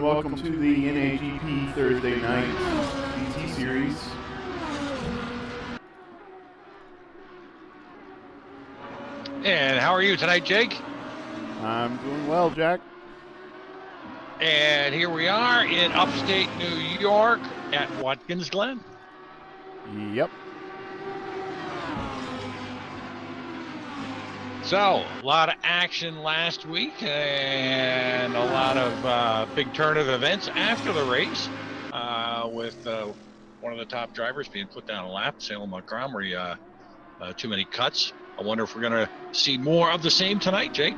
welcome to the NAGP Thursday night BT series. And how are you tonight, Jake? I'm doing well, Jack. And here we are in upstate New York at Watkins, Glen. Yep. So, a lot of action last week and a lot of big turn of events after the race with one of the top drivers being put down a lap, Salem Montgomery, too many cuts. I wonder if we're going to see more of the same tonight, Jake.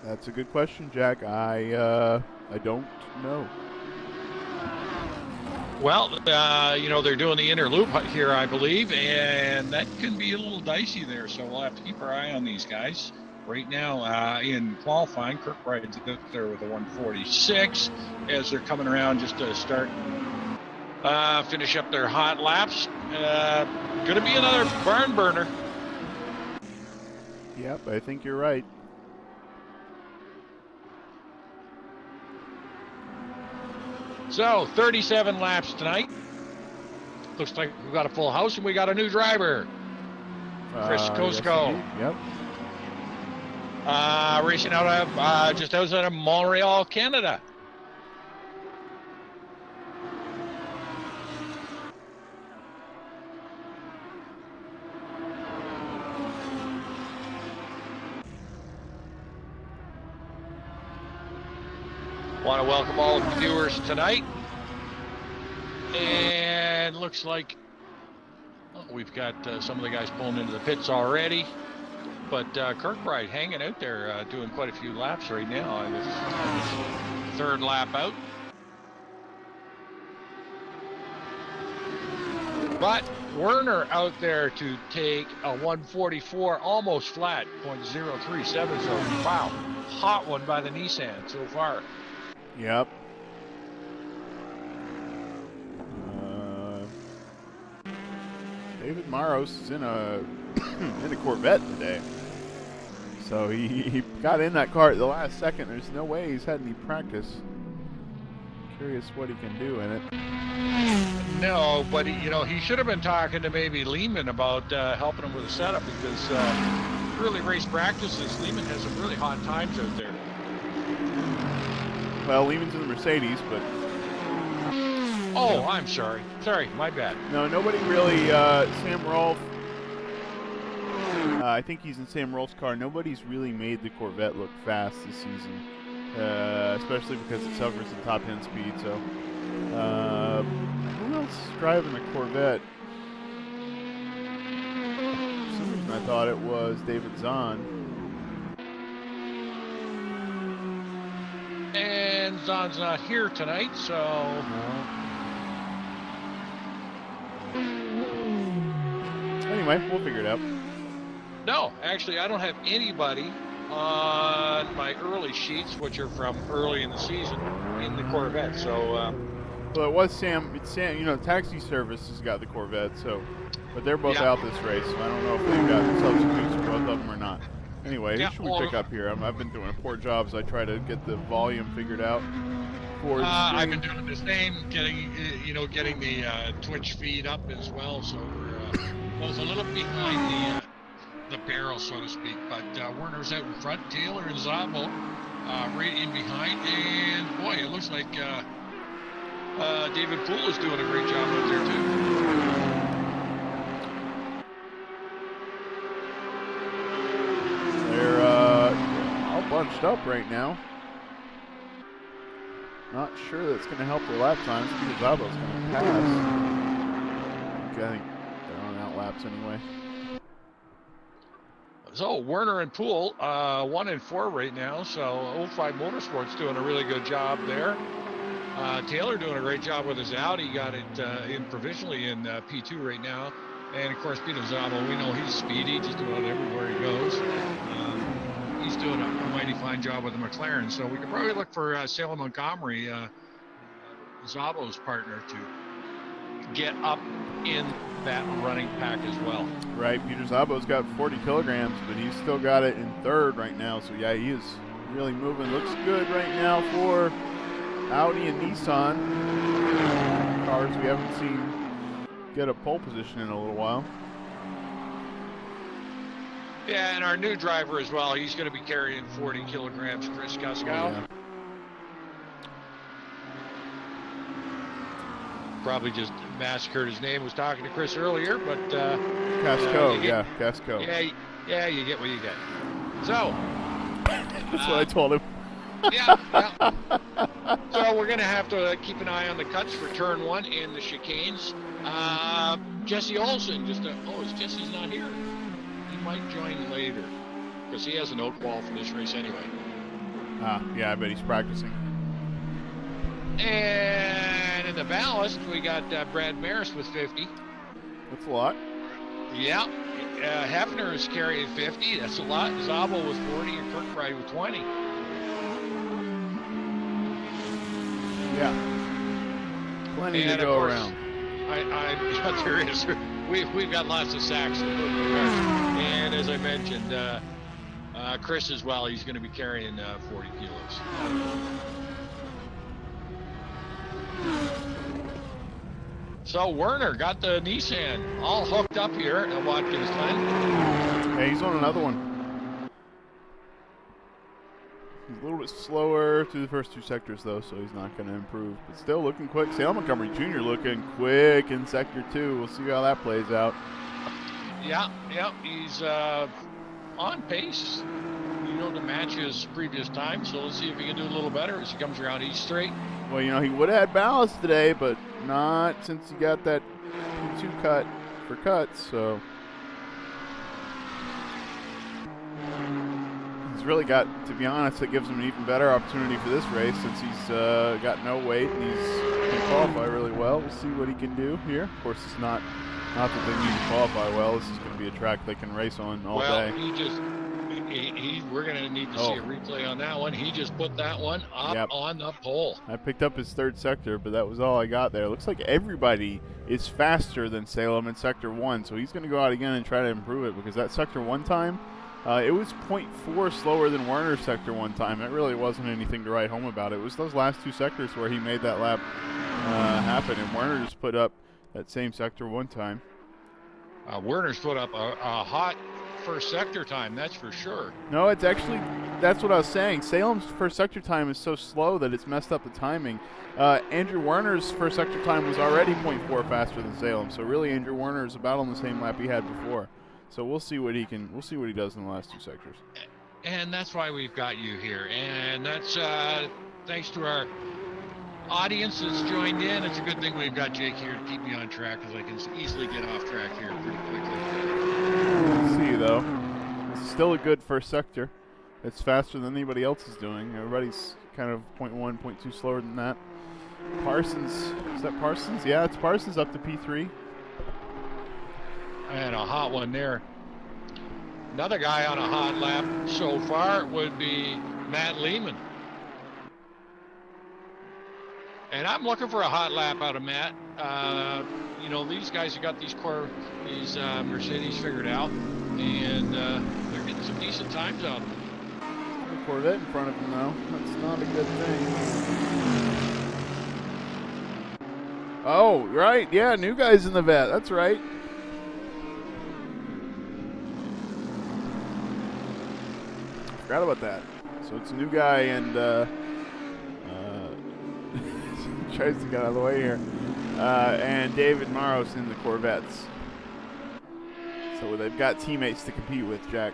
That's a good question, Jack. I don't know. Well, they're doing the inner loop here, I believe, and that can be a little dicey there. So we'll have to keep our eye on these guys. Right now, in qualifying, Kirkbride's out there with a 146 as they're coming around just to start, finish up their hot laps. Going to be another barn burner. Yep, I think you're right. So, 37 laps tonight. Looks like we've got a full house and we got a new driver. Chris Kosko. Yes, yep. Racing out of just outside of Montreal, Canada. Want to welcome all of the viewers tonight. And looks like we've got some of the guys pulling into the pits already. But Kirkbride hanging out there, doing quite a few laps right now. This third lap out. But Werner out there to take a 144, almost flat, 0.037. So, wow, hot one by the Nissan so far. Yep. David Maros is in a in a Corvette today, so he got in that car at the last second. There's no way he's had any practice. Curious what he can do in it. No, but he should have been talking to maybe Lehman about helping him with the setup, because early race practices, Lehman has some really hot times out there. Well, Lehman's in the Mercedes, but... Oh, I'm sorry. Sorry, my bad. No, nobody really... Sam Rolfe... I think he's in Sam Rolfe's car. Nobody's really made the Corvette look fast this season, especially because it suffers the top 10 speed. So, who else is driving the Corvette? For some reason, I thought it was David Zahn. And Zahn's not here tonight, so... Anyway, we'll figure it out. No, actually, I don't have anybody on my early sheets, which are from early in the season, in the Corvette. So, well, it was Sam. It's Sam. Taxi Service has got the Corvette. So, but they're both out this race. So I don't know if they've got substitutes for both of them or not. Anyway, who should we pick up here? I've been doing a poor job as I try to get the volume figured out. I've been doing the same, getting the Twitch feed up as well. So we're both a little behind the barrel, so to speak. But Werner's out in front, Taylor and Zabo right in behind, and boy, it looks like David Poole is doing a great job out there too. They're all bunched up right now. Not sure that's going to help their lap times because Zabo's going to pass. Okay, I think they're on out laps anyway. So Werner and Poole, 1 and 4 right now. So 05 Motorsports doing a really good job there. Taylor doing a great job with his Audi. Got it in provisionally in P2 right now. And of course, Peter Zabo, we know he's speedy, just about everywhere he goes. He's doing a mighty fine job with the McLaren. So we could probably look for Salem Montgomery, Zabo's partner, to get up in that running pack as well. Right, Peter Zabo's got 40 kilograms, but he's still got it in third right now. So yeah, he is really moving. Looks good right now for Audi and Nissan. Cars we haven't seen get a pole position in a little while. Yeah, and our new driver as well. He's going to be carrying 40 kilograms, Chris Cascow. Yeah. Probably just massacred his name. Was talking to Chris earlier, but Casco, Casco. Yeah, you get what you get. So that's what I told him. Yeah. So we're gonna have to keep an eye on the cuts for turn 1 and the chicanes. Jesse Olsen, Jesse's not here. He might join later because he has an outqual for this race anyway. Yeah, I bet he's practicing. And in the ballast, we got Brad Maris with 50. That's a lot. Yeah. Hefner is carrying 50. That's a lot. Zabel with 40 and Kirkbride with 20. Yeah. Plenty to go around. There is. We've got lots of sacks. And as I mentioned, Chris as well, he's going to be carrying 40 kilos. So Werner got the Nissan all hooked up here at Watkins Glen. Yeah, he's on another one. He's a little bit slower through the first 2 sectors, though, so he's not going to improve. But still looking quick. Sale Montgomery Jr. looking quick in Sector 2. We'll see how that plays out. Yeah, he's on pace, to match his previous time. So let's see if he can do a little better as he comes around East Straight. Well, he would have had ballast today, but not since he got that P2 cut for cuts, so. He's really got, to be honest, it gives him an even better opportunity for this race since he's got no weight and he can qualify really well. We'll see what he can do here. Of course, it's not that they need to qualify well. This is going to be a track they can race on all day. We're going to need to see a replay on that one. He just put that one up on the pole. I picked up his 3rd sector, but that was all I got there. It looks like everybody is faster than Salem in Sector 1, so he's going to go out again and try to improve it because that Sector 1 time, it was 0.4 slower than Werner's Sector 1 time. It really wasn't anything to write home about. It was those last 2 sectors where he made that lap happen, and Werner just put up that same Sector 1 time. Werner's put up a hot first sector time, that's for sure. No, it's actually, that's what I was saying. Salem's first sector time is so slow that it's messed up the timing. Andrew Werner's first sector time was already 0.4 faster than Salem, so really Andrew Werner is about on the same lap he had before. So we'll see what he does in the last 2 sectors. And that's why we've got you here, and that's thanks to our audience that's joined in. It's a good thing we've got Jake here to keep me on track because I can easily get off track here pretty quickly. We'll see, though. It's still a good first sector. It's faster than anybody else is doing. Everybody's kind of 0.1, 0.2 slower than that. Parsons, is that Parsons? Yeah, it's Parsons up to P3. And a hot one there. Another guy on a hot lap so far would be Matt Lehman. And I'm looking for a hot lap out of Matt. These guys have got these Mercedes figured out, and they're getting some decent times out of them. The Corvette in front of him, though. That's not a good thing. Oh, right. Yeah, new guys in the vet. That's right. Forgot about that. So it's a new guy, and tries to get out of the way here. And David Maros in the Corvettes. So they've got teammates to compete with, Jack.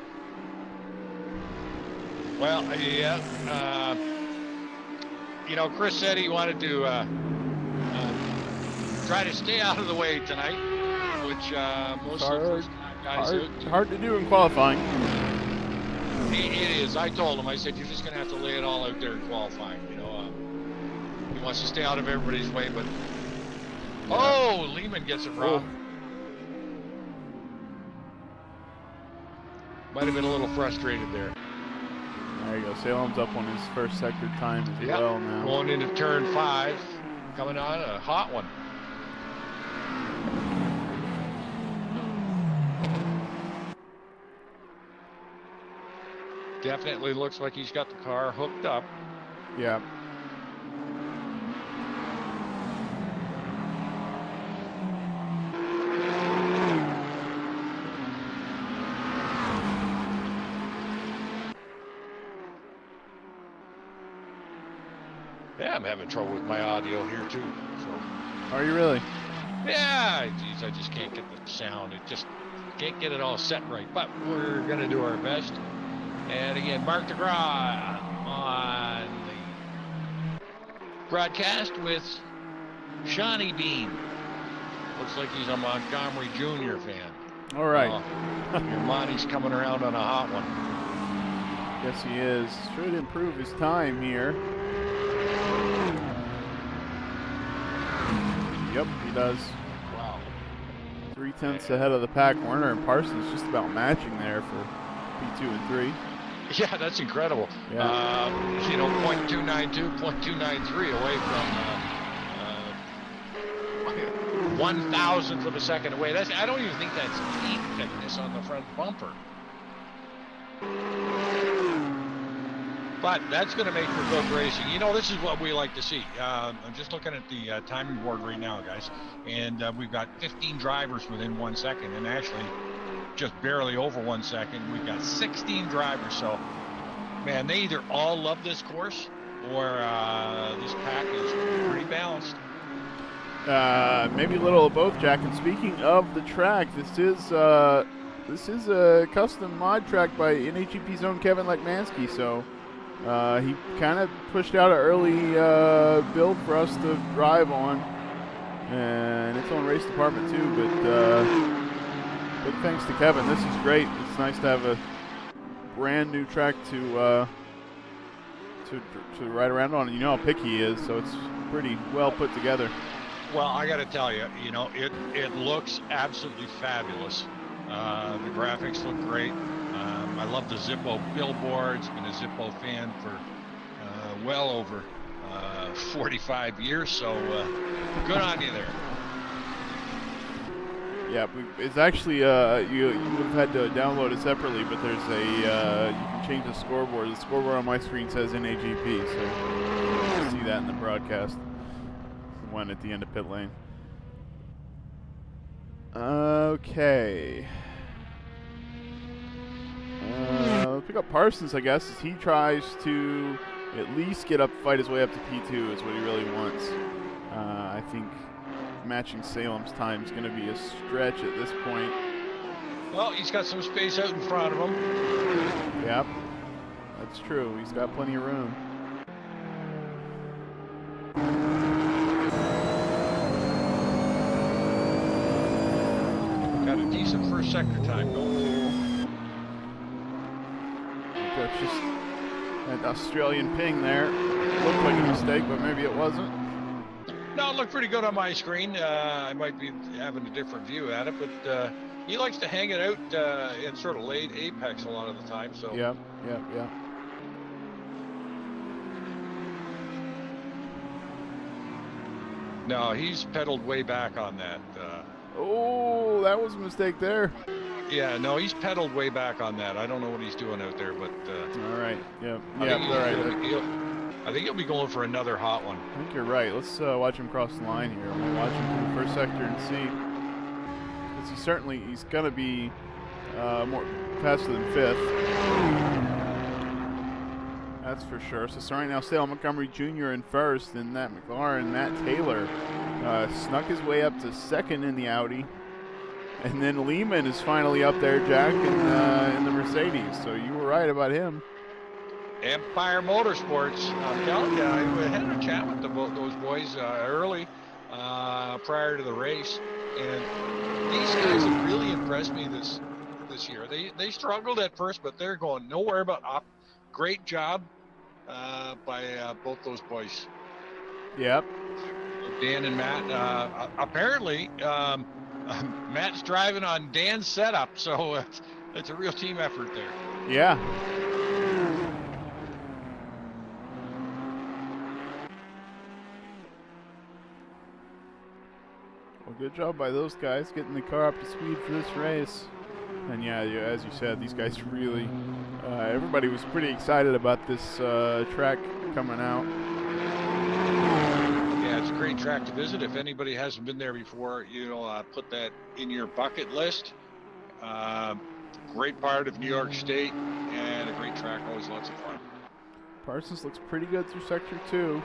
Well, yeah. Chris said he wanted to try to stay out of the way tonight, which most of the first-time guys do. Hard to do in qualifying. It is. I told him, I said, you're just going to have to lay it all out there in qualifying. He wants to stay out of everybody's way, but... Yeah. Oh, Lehman gets it wrong. Might have been a little frustrated there. There you go. Salem's up on his first sector time as well now. Going into turn 5. Coming on a hot one. Definitely looks like he's got the car hooked up. Yeah. Yeah, I'm having trouble with my audio here too. So. Are you really? Yeah, geez, I just can't get the sound. It just can't get it all set right. But we're gonna do our best. And again, Mark DeGraw on the broadcast with Shawnee Bean. Looks like he's a Montgomery Jr. fan. All right. Your Monty's coming around on a hot one. Yes, he is. Should improve his time here. Yep, he does. Wow. 3/10 ahead of the pack. Werner and Parsons just about matching there for P2 and 3. Yeah, that's incredible. Yeah. You know, 0.292, 0.293 away from 1,000th of a second away. I don't even think that's teeth thickness on the front bumper. But that's going to make for good racing. You know, this is what we like to see. I'm just looking at the timing board right now, guys. And we've got 15 drivers within 1 second. And actually, just barely over 1 second, we've got 16 drivers. So, man, they either all love this course or this pack is pretty balanced. Maybe a little of both, Jack. And speaking of the track, this is a custom mod track by NHEP's own Kevin Lekmansky. So he kind of pushed out an early build for us to drive on, and its own race department too. But big thanks to Kevin. This is great. It's nice to have a brand new track to ride around on. And you know how picky he is, so it's pretty well put together. Well, I got to tell you, you know, it looks absolutely fabulous. The graphics look great. I love the Zippo billboards. Been a Zippo fan for well over 45 years, so good on you there. Yeah, it's actually you would have had to download it separately, but there's a you can change the scoreboard. The scoreboard on my screen says NAGP, so you can see that in the broadcast. The one at the end of pit lane. Okay. Let's pick up Parsons, I guess, as he tries to at least fight his way up to P2 is what he really wants. I think matching Salem's time is going to be a stretch at this point. Well, he's got some space out in front of him. Yep, that's true. He's got plenty of room. Got a decent first sector time going. That's just an Australian ping there. Looked like a mistake, but maybe it wasn't. No, it looked pretty good on my screen. I might be having a different view at it, but he likes to hang it out in sort of late apex a lot of the time. So Yeah. No, he's pedaled way back on that. Oh, that was a mistake there. Yeah, no, he's pedaled way back on that. I don't know what he's doing out there, but all right. Yeah. I All think he'll be going for another hot one. I think you're right. Let's watch him cross the line here. We'll watch him through the first sector and see. Because he's going to be more faster than fifth. That's for sure. So right now, Salem Montgomery Jr. in first, and that McLaren, Matt Taylor, snuck his way up to second in the Audi. And then Lehman is finally up there, Jack, in the Mercedes. So you were right about him. Empire Motorsports. I'm telling you, I had a chat with those boys early prior to the race, and these guys have really impressed me this year. They struggled at first, but they're going nowhere but up. Great job by both those boys. Yep. Dan and Matt. Apparently, Matt's driving on Dan's setup, so it's a real team effort there. Yeah. Well, good job by those guys getting the car up to speed for this race. And yeah, as you said, these guys really, everybody was pretty excited about this track coming out. Yeah, it's a great track to visit. If anybody hasn't been there before, put that in your bucket list. Great part of New York State and a great track, always lots of fun. Parsons looks pretty good through Sector 2.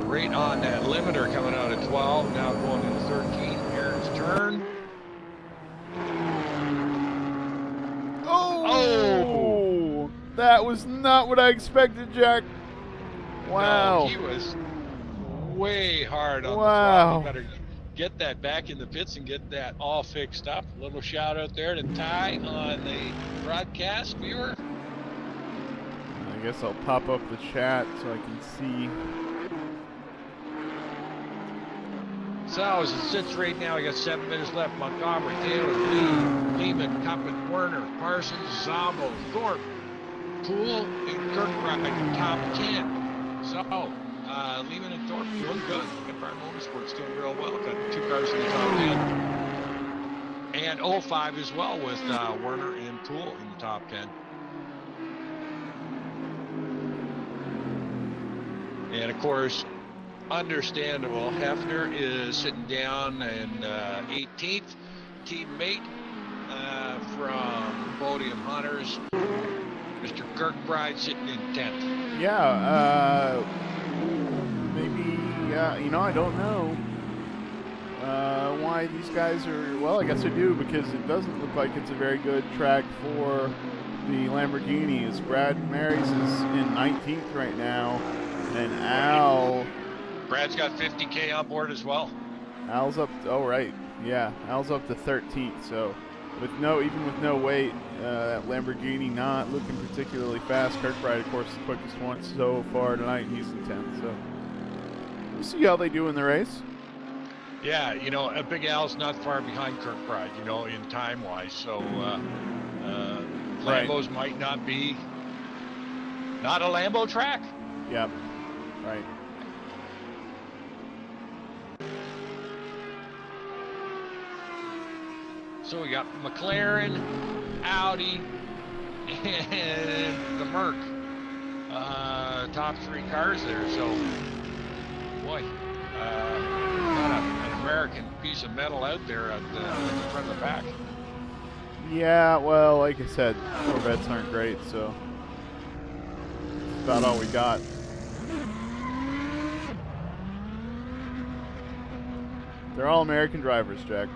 Right on that limiter coming out at 12, now going into 13. Here's turn. Oh! That was not what I expected, Jack. Wow. No, he was way hard on the wow. throttle. You better get that back in the pits and get that all fixed up. A little shout out there to Ty on the broadcast viewer. I guess I'll pop up the chat so I can see. So as it sits right now, we got 7 minutes left. Montgomery, Taylor, Lee, Lehman, Cuppin, Werner, Parsons, Zombo, Thorpe, Poole, and Kirkbride in top 10. So Lehman and Thorpe doing good. Empire Motorsports doing real well. Got 2 cars in the top 10. And 05 as well with Werner and Poole in the top 10. And of course, understandable, Hefner is sitting down in 18th. Teammate from Podium Hunters, Mr. Kirkbride, sitting in 10th. Yeah, maybe, I don't know why these guys are, well, I guess I do, because it doesn't look like it's a very good track for the Lamborghinis. Brad Marys is in 19th right now, and Al... Brad's got 50K on board as well. Al's up, Al's up to 13th, so even with no weight, that Lamborghini not looking particularly fast. Kirkbride, of course, the quickest one so far tonight, and he's in 10th, so we'll see how they do in the race. Yeah, a Big Al's not far behind Kirkbride, in time-wise, so Lambos might not be, not a Lambo track. Yep, right. So we got McLaren, Audi, and the Merc. Top 3 cars there. So, boy, got an American piece of metal out there at the front of the pack. Yeah, well, like I said, Corvettes aren't great, so that's about all we got. They're all American drivers, Jack.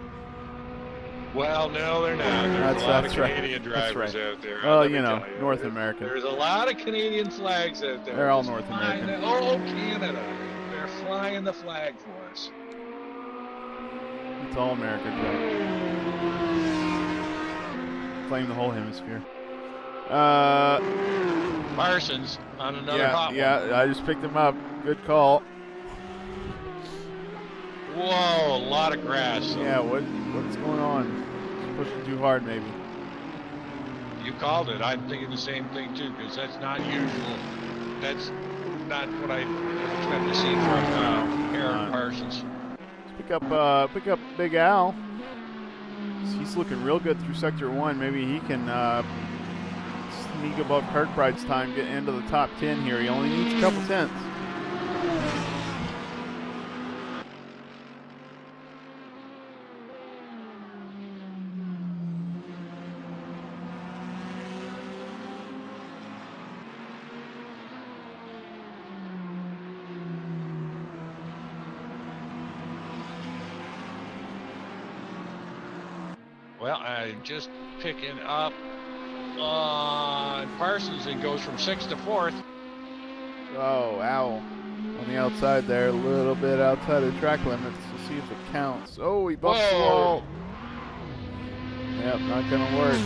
Well, no, they're not. There's a lot of Canadian drivers out there. Well, North American. There's a lot of Canadian flags out there. They're all North American. Canada. They're flying the flag for us. It's all American, Jack. Claim the whole hemisphere. Parsons on another hot one. Yeah, I just picked him up. Good call. Whoa, a lot of grass. Yeah, what's going on? Pushing too hard, maybe. You called it. I'm thinking the same thing too, because that's not usual. That's not what I expect to see from Aaron Parsons. Let's pick up Big Al. He's looking real good through Sector 1. Maybe he can sneak above Kirkbride's time, get into the top 10 here. He only needs a couple tenths. Well, I'm just picking up on Parsons and goes from 6th to 4th. Oh, Al on the outside there, a little bit outside of track limits to see if it counts. Oh, he bumped the wall. Yep, not going to work.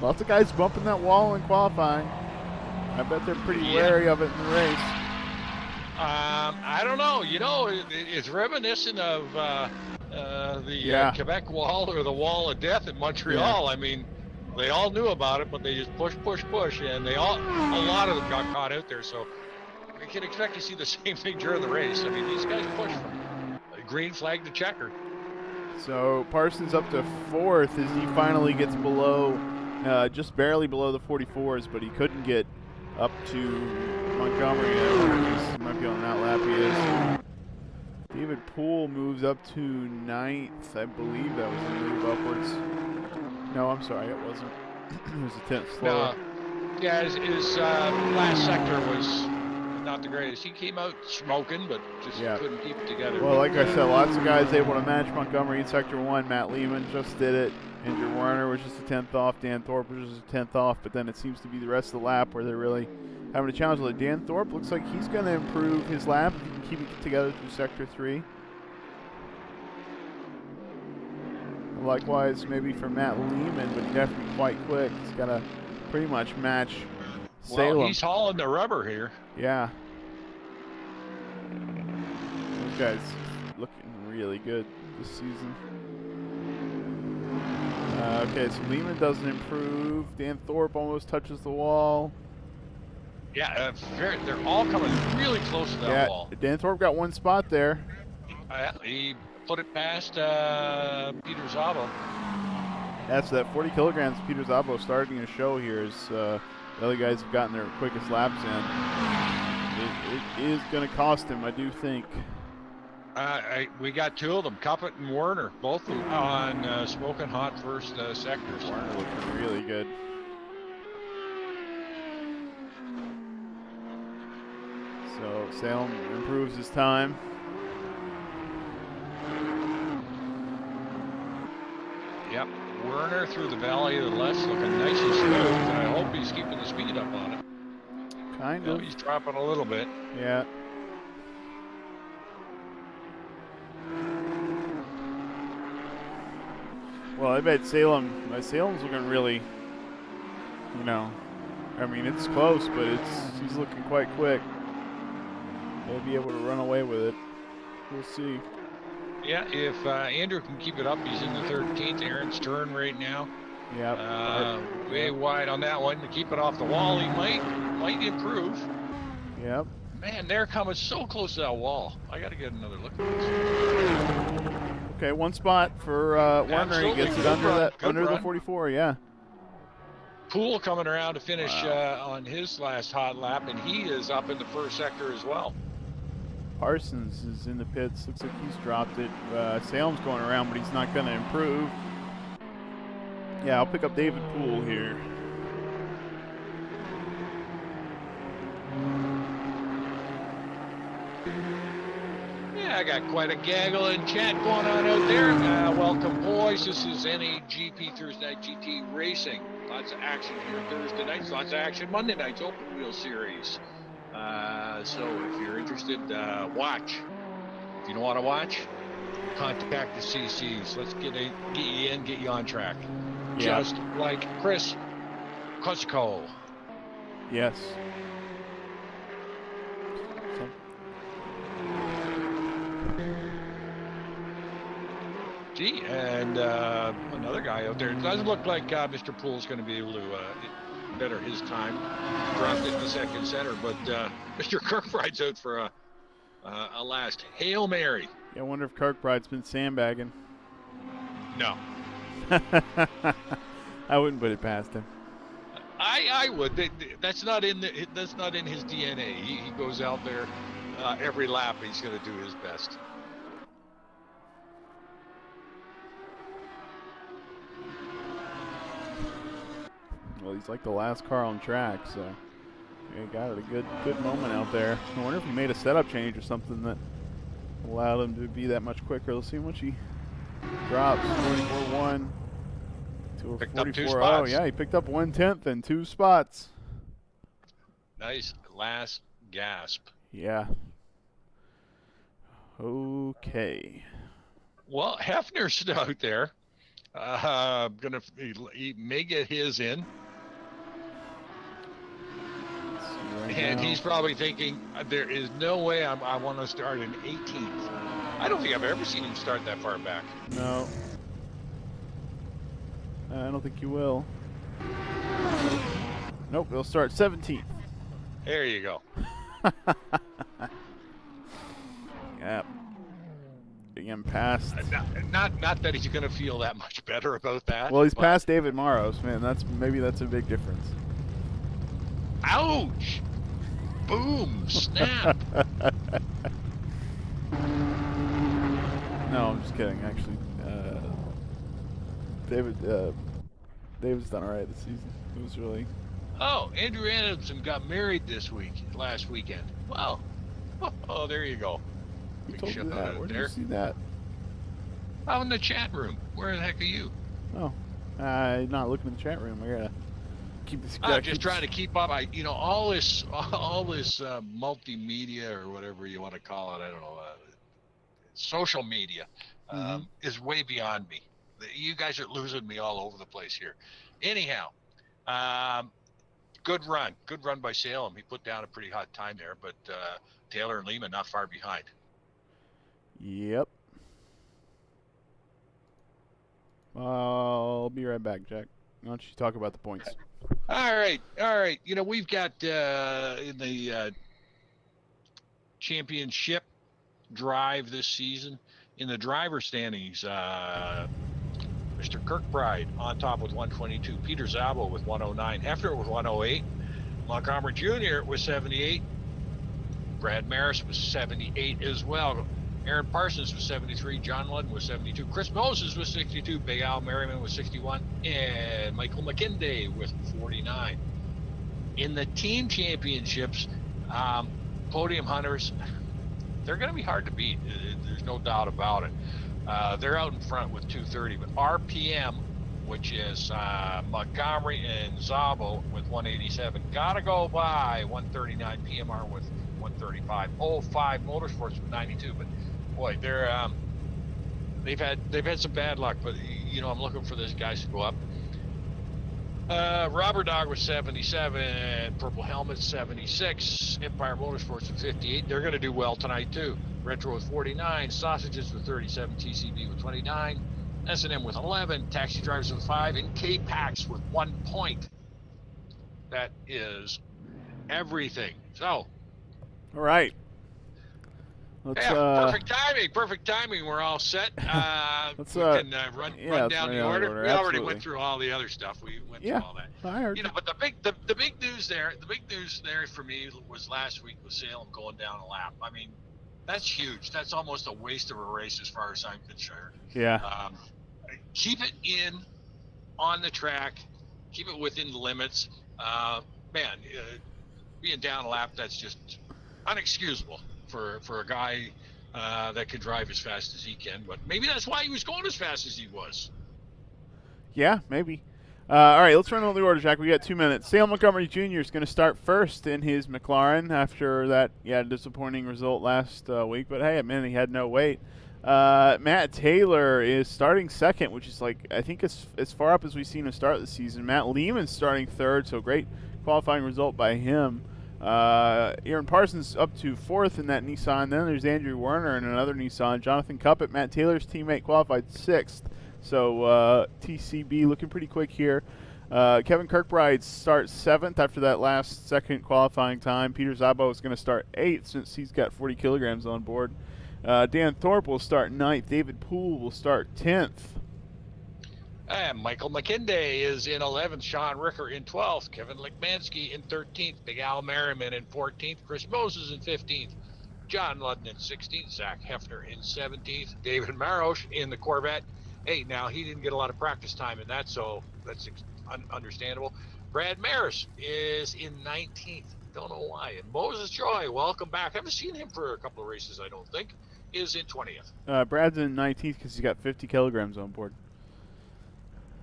Lots of guys bumping that wall in qualifying. I bet they're pretty wary of it in the race. I don't know. It's reminiscent of the Quebec wall or the Wall of Death in Montreal. Yeah. I mean, They all knew about it, but they just push, and a lot of them got caught out there. So we can expect to see the same thing during the race. I mean, these guys push from green flag to checker. So Parsons up to 4th as he finally gets below, just barely below the 44s, but he couldn't get up to Montgomery. He might be on an outlap. He is. David Poole moves up to 9th. I believe that was a move upwards. No, I'm sorry, it wasn't. It was a 10th slower. Yeah, his last sector was not the greatest. He came out smoking, but just couldn't keep it together. Well, like I said, lots of guys able to match Montgomery in Sector 1. Matt Lehman just did it. Andrew Werner was just a 10th off. Dan Thorpe was just a 10th off. But then it seems to be the rest of the lap where they're really having a challenge. Like Dan Thorpe looks like he's going to improve his lap if he can keep it together through Sector 3. Likewise, maybe for Matt Lehman, but he'd have to be quite quick. He's got to pretty much match Salem. Well, he's hauling the rubber here. Yeah. Those guys looking really good this season. Okay, so Lehman doesn't improve. Dan Thorpe almost touches the wall. Yeah, they're all coming really close to that wall. Dan Thorpe got one spot there. He put it past Peter Szabo. That's that 40 kilograms Peter Szabo starting to show here as the other guys have gotten their quickest laps in. It is going to cost him, I do think. We got two of them, Cuppet and Werner, both of them on smoking hot first sectors. Werner looking really good. So Salem improves his time. Yep, Werner through the valley of the left, looking nice and smooth, and I hope he's keeping the speed up on it. Kind of. He's dropping a little bit. Yeah. Well, I bet Salem's looking really, you know, I mean, it's close, but he's looking quite quick. They'll be able to run away with it. We'll see. Yeah, if Andrew can keep it up, he's in the 13th. Aaron's turn right now. Yep. Way wide on that one. To keep it off the wall, he might improve. Yep. Man, they're coming so close to that wall. I got to get another look at this. Okay, one spot for Werner. He gets it under the 44. Yeah. Poole coming around to finish on his last hot lap, and he is up in the first sector as well. Parsons is in the pits. Looks like he's dropped it. Salem's going around, but he's not going to improve. Yeah, I'll pick up David Poole here. Yeah, I got quite a gaggle in chat going on out there. Welcome, boys. This is NAGP Thursday Night GT Racing. Lots of action here Thursday nights. Lots of action Monday nights. Open Wheel Series. So if you're interested, watch. If you don't want to watch, contact the CCs. Let's get you in, get you on track. Yeah. Just like Chris Kusko. Yes. Gee, and another guy out there. It doesn't look like Mr. Poole's going to be able to better his time. Dropped it in the second center, but Mr. Kirkbride's out for a last Hail Mary. Yeah, I wonder if Kirkbride's been sandbagging. No. I wouldn't put it past him. I would. That's not in his DNA. He goes out there every lap. He's going to do his best. Well, he's like the last car on track, so he got it a good moment out there. I wonder if he made a setup change or something that allowed him to be that much quicker. Let's see how much he drops. 44.1 to a 44. Oh, yeah, he picked up 1/10 and 2 spots. Nice last gasp. Yeah. Okay. Well, Hefner's still out there. He may get his in. And he's probably thinking, there is no way I want to start in 18th. I don't think I've ever seen him start that far back. No. I don't think you will. Nope, they'll start 17th. There you go. Yep. Again, past. Not that he's going to feel that much better about that. Well, he's past David Maros, man. Maybe that's a big difference. Ouch! Boom! Snap! No, I'm just kidding. Actually, David's done all right this season. It was really. Oh, Andrew Adamson got married last weekend. Wow. Oh, there you go. Who told you that? Where did you see that? Out in the chat room. Where the heck are you? Oh, not looking in the chat room. I gotta keep this. I'm just trying to keep up. All this multimedia or whatever you want to call it. I don't know. Social media is way beyond me. You guys are losing me all over the place here. Anyhow, good run by Salem. He put down a pretty hot time there, but Taylor and Lehman not far behind. Yep. I'll be right back, Jack. Why don't you talk about the points? All right. We've got in the championship drive this season in the driver standings, Mr. Kirkbride on top with 122, Peter Zabo with 109, Hefner with 108, Montgomery Jr. with 78, Brad Maris was 78 as well, Aaron Parsons was 73, John Ludden was 72, Chris Moses was 62, Big Al Merriman was 61, and Michael McKinday with 49. In the team championships, podium hunters, they're going to be hard to beat. There's no doubt about it. They're out in front with 230, but RPM, which is Montgomery and Zabo with 187, gotta go by 139, PMR with 135, 05 Motorsports with 92. But boy, they've had some bad luck. But I'm looking for these guys to go up. Robber Dog was 77, Purple Helmet 76, Empire Motorsports with 58. They're going to do well tonight too. Retro with 49, Sausages with 37, TCB with 29, S&M with 11, Taxi Drivers with 5, and K-Pax with 1 point. That is everything. So, all right. Perfect timing. We're all set. Let's we can run down the order. We already went through all the other stuff. We went through all that. I heard. But the big news there for me was last week with Salem going down a lap. I mean, that's huge. That's almost a waste of a race as far as I'm concerned. Yeah. Keep it on the track. Keep it within the limits. Being down a lap, that's just unexcusable for a guy that can drive as fast as he can. But maybe that's why he was going as fast as he was. Yeah, maybe. All right, let's run on the order, Jack. We got 2 minutes. Salem Montgomery Jr. is going to start first in his McLaren after that disappointing result last week. But hey, man, he had no weight. Matt Taylor is starting second, which is I think as far up as we've seen him start the season. Matt Lehman's starting third, so great qualifying result by him. Aaron Parsons up to fourth in that Nissan. Then there's Andrew Werner in another Nissan. Jonathan Cuppett, Matt Taylor's teammate, qualified sixth. So TCB looking pretty quick here. Kevin Kirkbride starts seventh after that last second qualifying time. Peter Zabo is going to start eighth since he's got 40 kilograms on board. Dan Thorpe will start ninth. David Poole will start 10th. And Michael McKinday is in 11th. Sean Ricker in 12th. Kevin Lickmansky in 13th. Big Al Merriman in 14th. Chris Moses in 15th. John Ludden in 16th. Zach Hefner in 17th. David Marosh in the Corvette. Hey, now he didn't get a lot of practice time in that, so that's understandable. Brad Maris is in 19th. Don't know why. And Moses Joy, welcome back. Haven't seen him for a couple of races, I don't think. Is in 20th. Brad's in 19th because he's got 50 kilograms on board.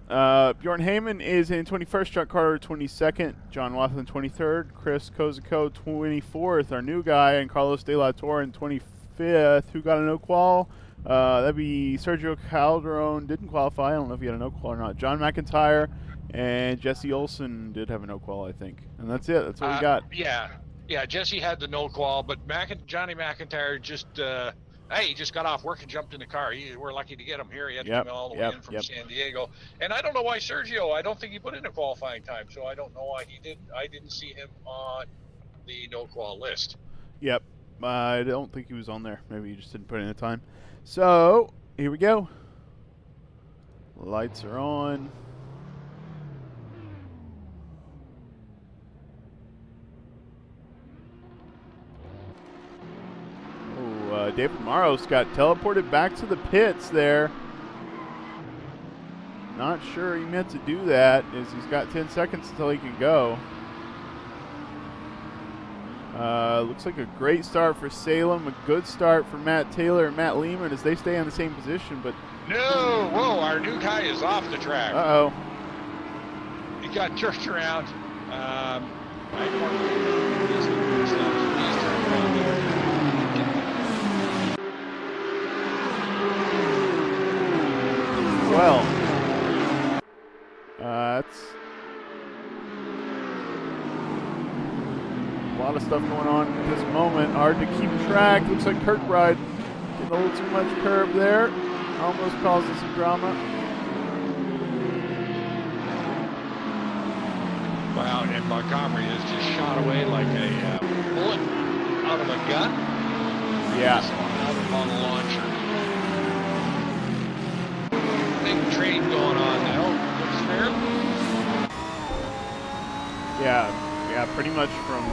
Bjorn Heyman is in 21st, Chuck Carter 22nd, John Watson 23rd, Chris Kozico 24th, our new guy, and Carlos De La Torre in 25th, who got a no-qual. That'd be Sergio Calderon, didn't qualify. I don't know if he had a no-qual or not. John McIntyre and Jesse Olson did have a no-qual, I think. And that's it. That's what we got. Yeah, Jesse had the no-qual, but Johnny McIntyre just Hey, he just got off work and jumped in the car. We're lucky to get him here. He had to come all the way in from San Diego. And I don't know why Sergio, I don't think he put in a qualifying time, so I don't know why he didn't. I didn't see him on the no-qual list. Yep. I don't think he was on there. Maybe he just didn't put in the time. So, here we go. Lights are on. David Maros got teleported back to the pits there. Not sure he meant to do that, as he's got 10 seconds until he can go. Looks like a great start for Salem, a good start for Matt Taylor and Matt Lehman as they stay on the same position, but... No! Whoa, our new guy is off the track. Uh-oh. He got jerked around. Well, that's a lot of stuff going on at this moment. Hard to keep track. Looks like Kirkbride getting a little too much curb there. Almost causes some drama. Wow, and Montgomery is just shot away like a bullet out of a gun. Yeah. Out of on a launcher. Big trade going on now. Looks fair. Yeah, pretty much from,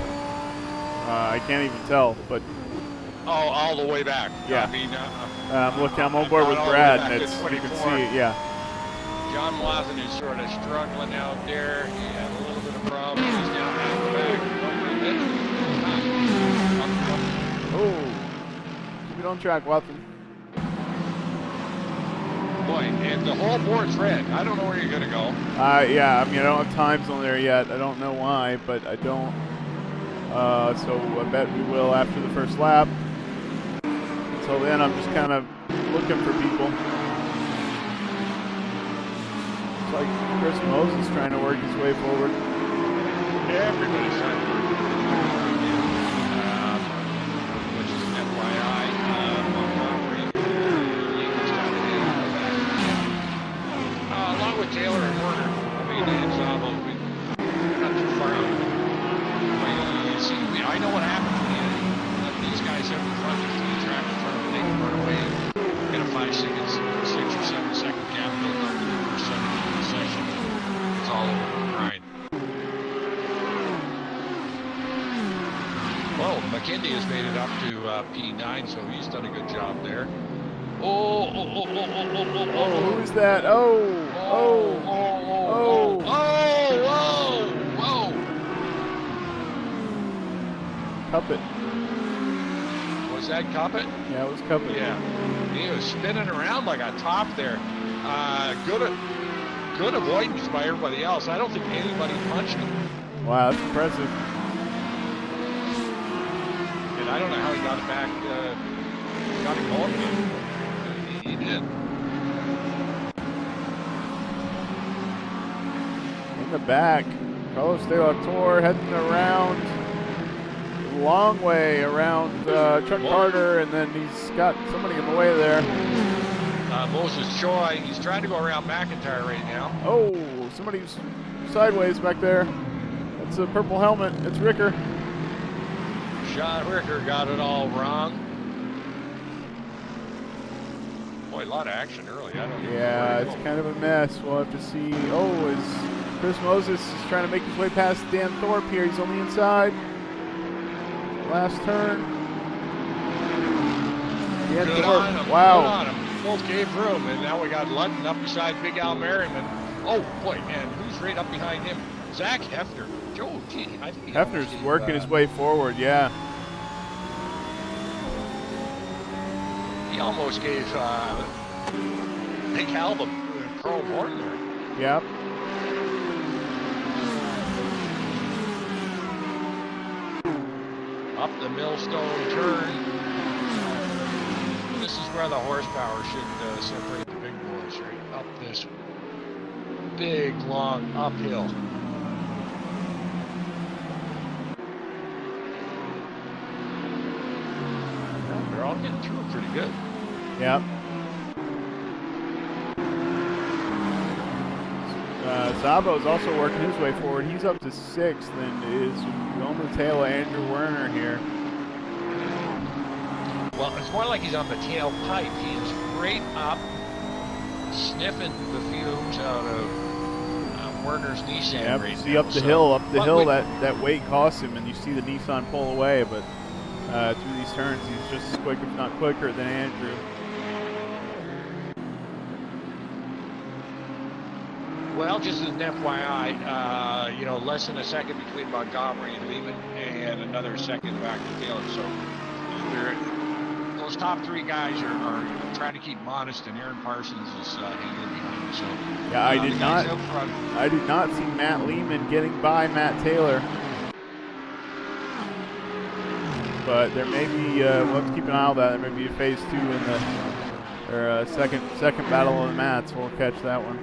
I can't even tell, but. Oh, all the way back. Yeah. I mean, look, I'm on board with Brad, and it's, you can see it, yeah. John Watson is sort of struggling out there. He had a little bit of problems. He's down half the back. Oh, keep it on track, Watson. Boy, and the whole board's red. I don't know where you're going to go. Yeah, I mean, I don't have times on there yet. I don't know why, but I don't. So I bet we will after the first lap. Until then, I'm just kind of looking for people. Looks like Chris Moses trying to work his way forward. Everybody's trying to work his way forward. Which is an FYI. Montgomery. Along with Taylor and Werner. I mean, it's almost not too far out. You see, I know what happens when these guys have in front of the track in front of them. They can run away in a 5 seconds, 6 or 7 second gap. They'll go to the first session. It's all over the grind. Well, McKinley has made it up to P9, so he's done a good job there. Oh, who is that? Whoa. Cuppet. Was that Cuppet? Yeah, it was Cuppet. Yeah. He was spinning around like a top there. Good avoidance by everybody else. I don't think anybody punched him. Wow, that's impressive. And I don't know how he got it back. Got it going again. He did. In the back, Carlos De La Torre heading around, long way around Chuck Carter, and then he's got somebody in the way there. Moses Choi, he's trying to go around McIntyre right now. Oh, somebody's sideways back there. That's a purple helmet. It's Ricker. Sean Ricker got it all wrong. Boy, a lot of action early. Yeah, it's kind of a mess. We'll have to see. Oh, as Chris Moses is trying to make his way past Dan Thorpe here. He's on the inside. Last turn. Dan Good Thorpe. on him. Wow. Good on him. Both gave room, and now we got London up beside Big Al Merriman. Oh, boy, man, who's right up behind him? Zach Hefner. Joe, gee, I think Hefner's working his way forward, yeah. He almost gave Big Al the Carl Morton there. Yep. Up the Millstone turn. This is where the horsepower should separate the big boys, right up this big, long uphill. they're all getting through pretty good. Yep. Szabo's also working his way forward. He's up to 6th and is on the tail of Andrew Werner here. Well, it's more like he's on the tailpipe. He is straight up, sniffing the fumes out of Werner's Nissan. Yep, right see now. up the hill, that weight costs him, and you see the Nissan pull away, but through these turns, he's just as quick, if not quicker, than Andrew. Well, just as an FYI, you know, less than a second between Montgomery and Lehman, and another second back to Taylor. So those top 3 guys are trying to keep him honest, and Aaron Parsons is hanging behind. So yeah, I did not see Matt Lehman getting by Matt Taylor, but there may be we'll have to keep an eye on that. There may be a phase 2 in the second battle of the mats. We'll catch that one.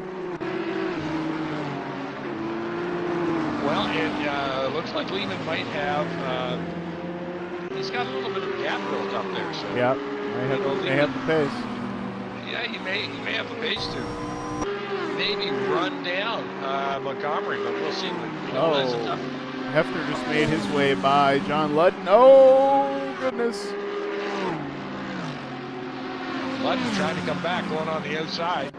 Well, it looks like Lehman might have. He's got a little bit of a gap built up there. So yeah, may have the pace. Yeah, he may have the pace to maybe run down Montgomery, but we'll see. That's a tough. Hefner just made his way by John Ludden. Oh goodness! Ludden trying to come back, going on the outside.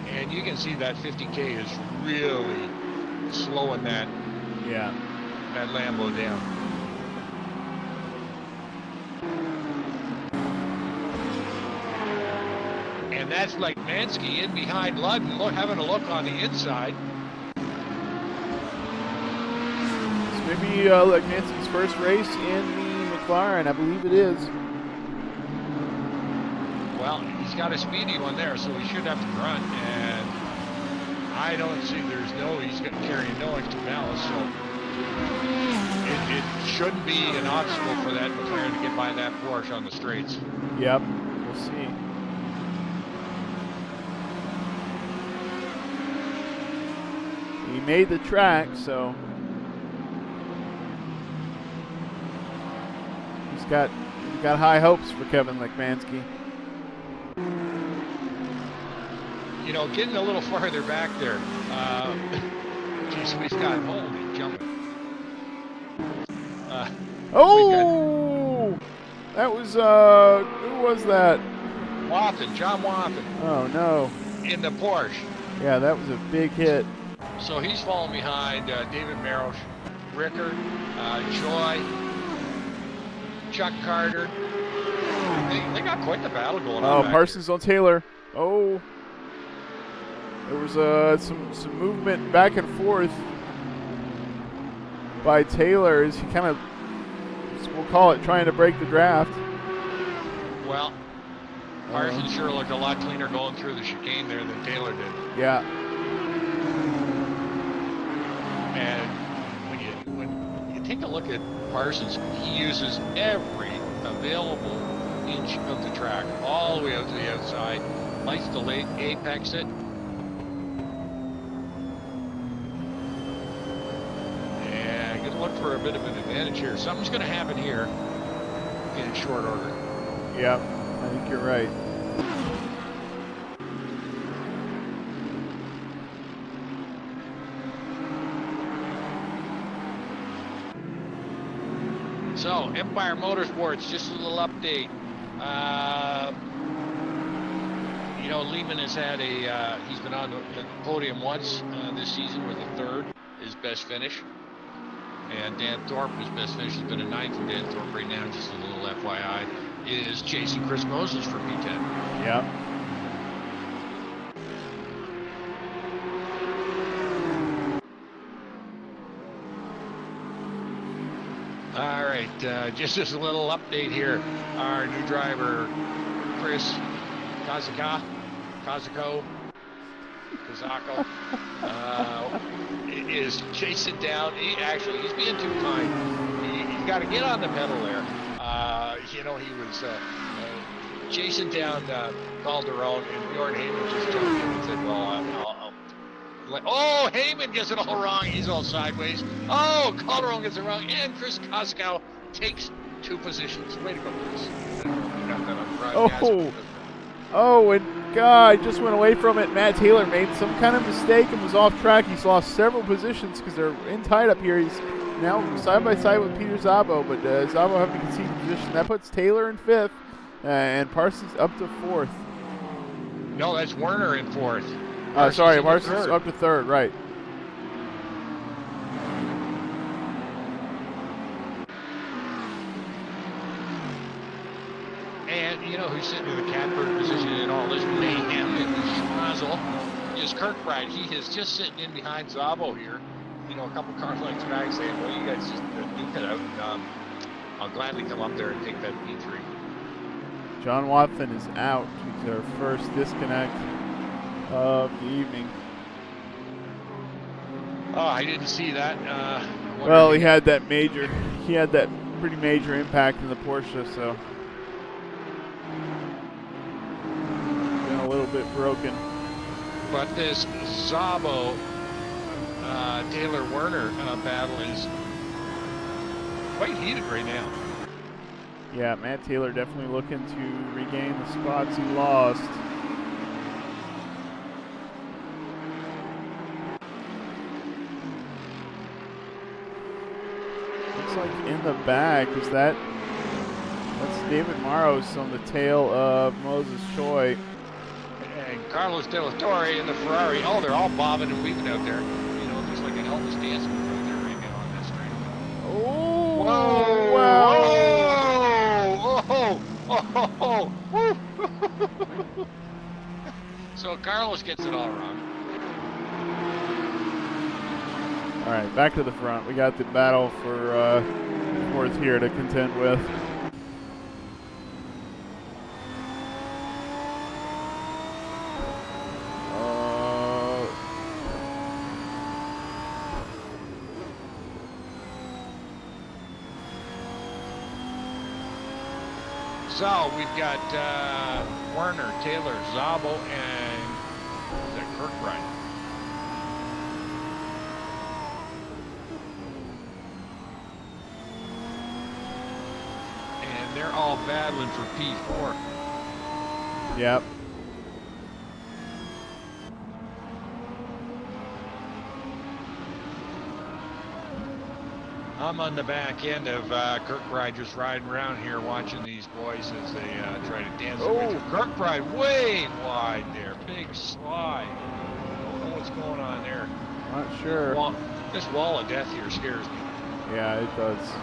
And you can see that 50K is really slowing that Lambo down. And that's like Mansky in behind Ludden, having a look on the inside. This may be like Mansky's first race in the McLaren, I believe it is. Well, he's got a speedy one there, so he should have to run. And I don't see he's going to carry no extra ballast, so it shouldn't be an obstacle for that McLaren to get by that Porsche on the straights. Yep, we'll see. He made the track, so he's got high hopes for Kevin Lekmansky. You know, getting a little farther back there, geez, we've got holy jumping. That was who was that? John Watson. Oh no! In the Porsche. Yeah, that was a big hit. So he's falling behind David Marosh, Rickard, Joy, Chuck Carter. They got quite the battle going on. Oh, Parsons on Taylor. Oh, there was some movement back and forth by Taylor as he kind of, we'll call it, trying to break the draft. Well, Parsons sure looked a lot cleaner going through the chicane there than Taylor did. Yeah. And when you take a look at Parsons, he uses every available inch of the track, all the way out to the outside, likes to apex it. And going to look for a bit of an advantage here. Something's going to happen here in short order. Yeah, I think you're right. So, Empire Motorsports, just a little update. You know, Lehman has had he's been on the podium once this season with a 3rd, his best finish. And Dan Thorpe, his best finish has been a 9th for Dan Thorpe right now, just a little FYI, is chasing Chris Moses for P10. Yeah. All right, just as a little update here, our new driver, Chris Kazako, is chasing down. He's being too kind. He's got to get on the pedal there. You know, he was chasing down Calderon, and Bjorn Heyman just jumped in and said, "Well, Oh, Heyman gets it all wrong. He's all sideways. Oh, Calderon gets it wrong. And Chris Koskow takes 2 positions. Way to go, Chris. I don't know if you got that on the broadcast. Oh, and God just went away from it. Matt Taylor made some kind of mistake and was off track. He's lost several positions because they're in tight up here. He's now side by side with Peter Szabo, but Szabo having to concede position. That puts Taylor in 5th and Parsons up to 4th. No, that's Werner in 4th. Sorry, Parsons up to 3rd, right. And you know who's sitting in the catbird position in all this mayhem and schmozzle is Kirkbride. He is just sitting in behind Szabo here. You know, a couple car lengths back saying, well, you guys just duke it out. And, I'll gladly come up there and take that P3. John Watson is out. He's our first disconnect of the evening. Oh, I didn't see that. Well, he had that pretty major impact in the Porsche, so been a little bit broken. But this Szabo Taylor Werner battle is quite heated right now. Yeah, Matt Taylor definitely looking to regain the spots he lost. Looks like in the back, that's David Maros on the tail of Moses Choi. And Carlos De La Torre in the Ferrari. Oh, they're all bobbing and weaving out there. You know, just like an Elvis dancing out there right now on this train. Oh! Whoa! Wow! Oh! So Carlos gets it all wrong. All right, back to the front. We got the battle for 4th here to contend with. So we've got Werner, Taylor, Szabo, and is that Kirkbride? And they're all battling for P4. Yep. I'm on the back end of Kirkbride, just riding around here watching these boys as they try to dance away through. Kirkbride way wide there. Big slide. Don't know what's going on there. Not sure. This wall of death here scares me. Yeah, it does.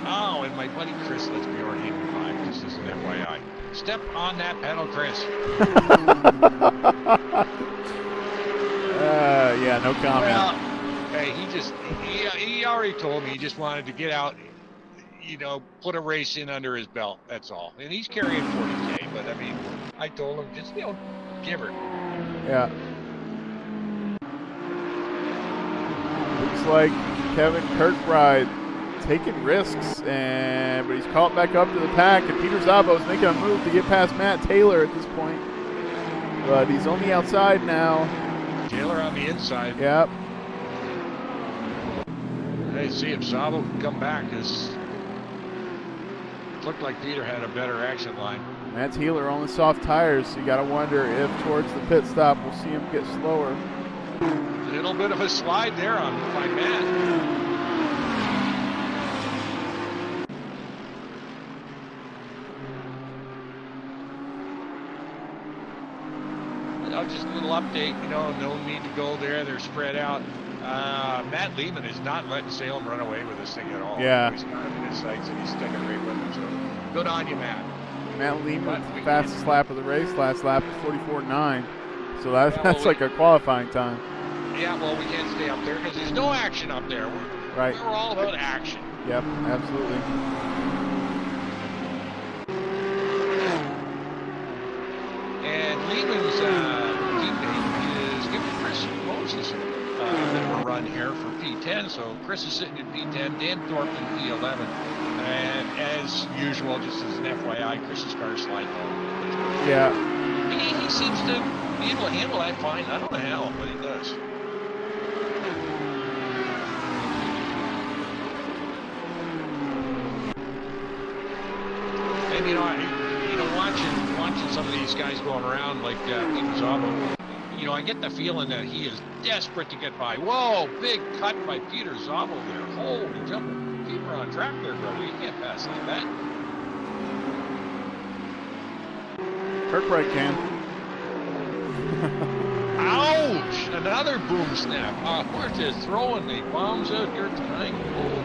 Oh, and my buddy Chris lets me already in 5. This is an FYI. Step on that pedal, Chris. Yeah, no comment. Well, hey, he already told me he just wanted to get out, you know, put a race in under his belt. That's all. And he's carrying 40K, but I mean, I told him just, you know, give her. Yeah. Looks like Kevin Kirkbride taking risks, but he's caught back up to the pack, and Peter Szabo is making a move to get past Matt Taylor at this point. But he's on the outside now. Taylor on the inside. Yep. Hey, see if Szabo can come back, because it looked like Peter had a better action line. Matt Taylor on the soft tires, so you got to wonder if towards the pit stop we'll see him get slower. A little bit of a slide there by Matt. Just a little update, you know, no need to go there. They're spread out. Matt Lehman is not letting Salem run away with this thing at all. Yeah. He's kind of in his sights and he's sticking right with him. So good on you, Matt. Matt Lehman, fastest lap of the race, last lap of 44.9. So that's like a qualifying time. Yeah, well, we can't stay up there because there's no action up there. We're all about action. Yep, absolutely. And Lehman's teammate is giving Chris Moses a bit of a run here for P10. So Chris is sitting in P10, Dan Thorpe in P11. And as usual, just as an FYI, Chris's car slide. Yeah. He seems to be able to handle that fine. I don't know how, but he does. And watching some of these guys going around like Peter Zabo, I get the feeling that he is desperate to get by. Whoa, big cut by Peter Zabo there. Holy jump. Keep her on track there, bro. You can't pass like that. Kirkbride can. Ouch! Another boom snap. We're just throwing the bombs out here tonight. Oh.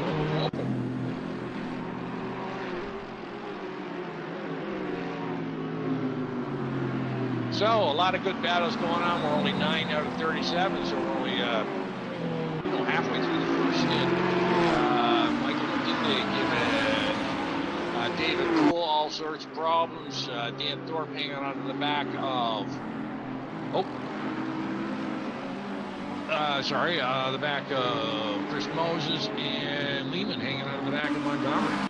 So, a lot of good battles going on. We're only 9 out of 37, so we're only halfway through the first hit. Michael McKinley giving David Poole all sorts of problems. Dan Thorpe hanging on to the back of... the back of Chris Moses, and Lehman hanging out of the back of Montgomery.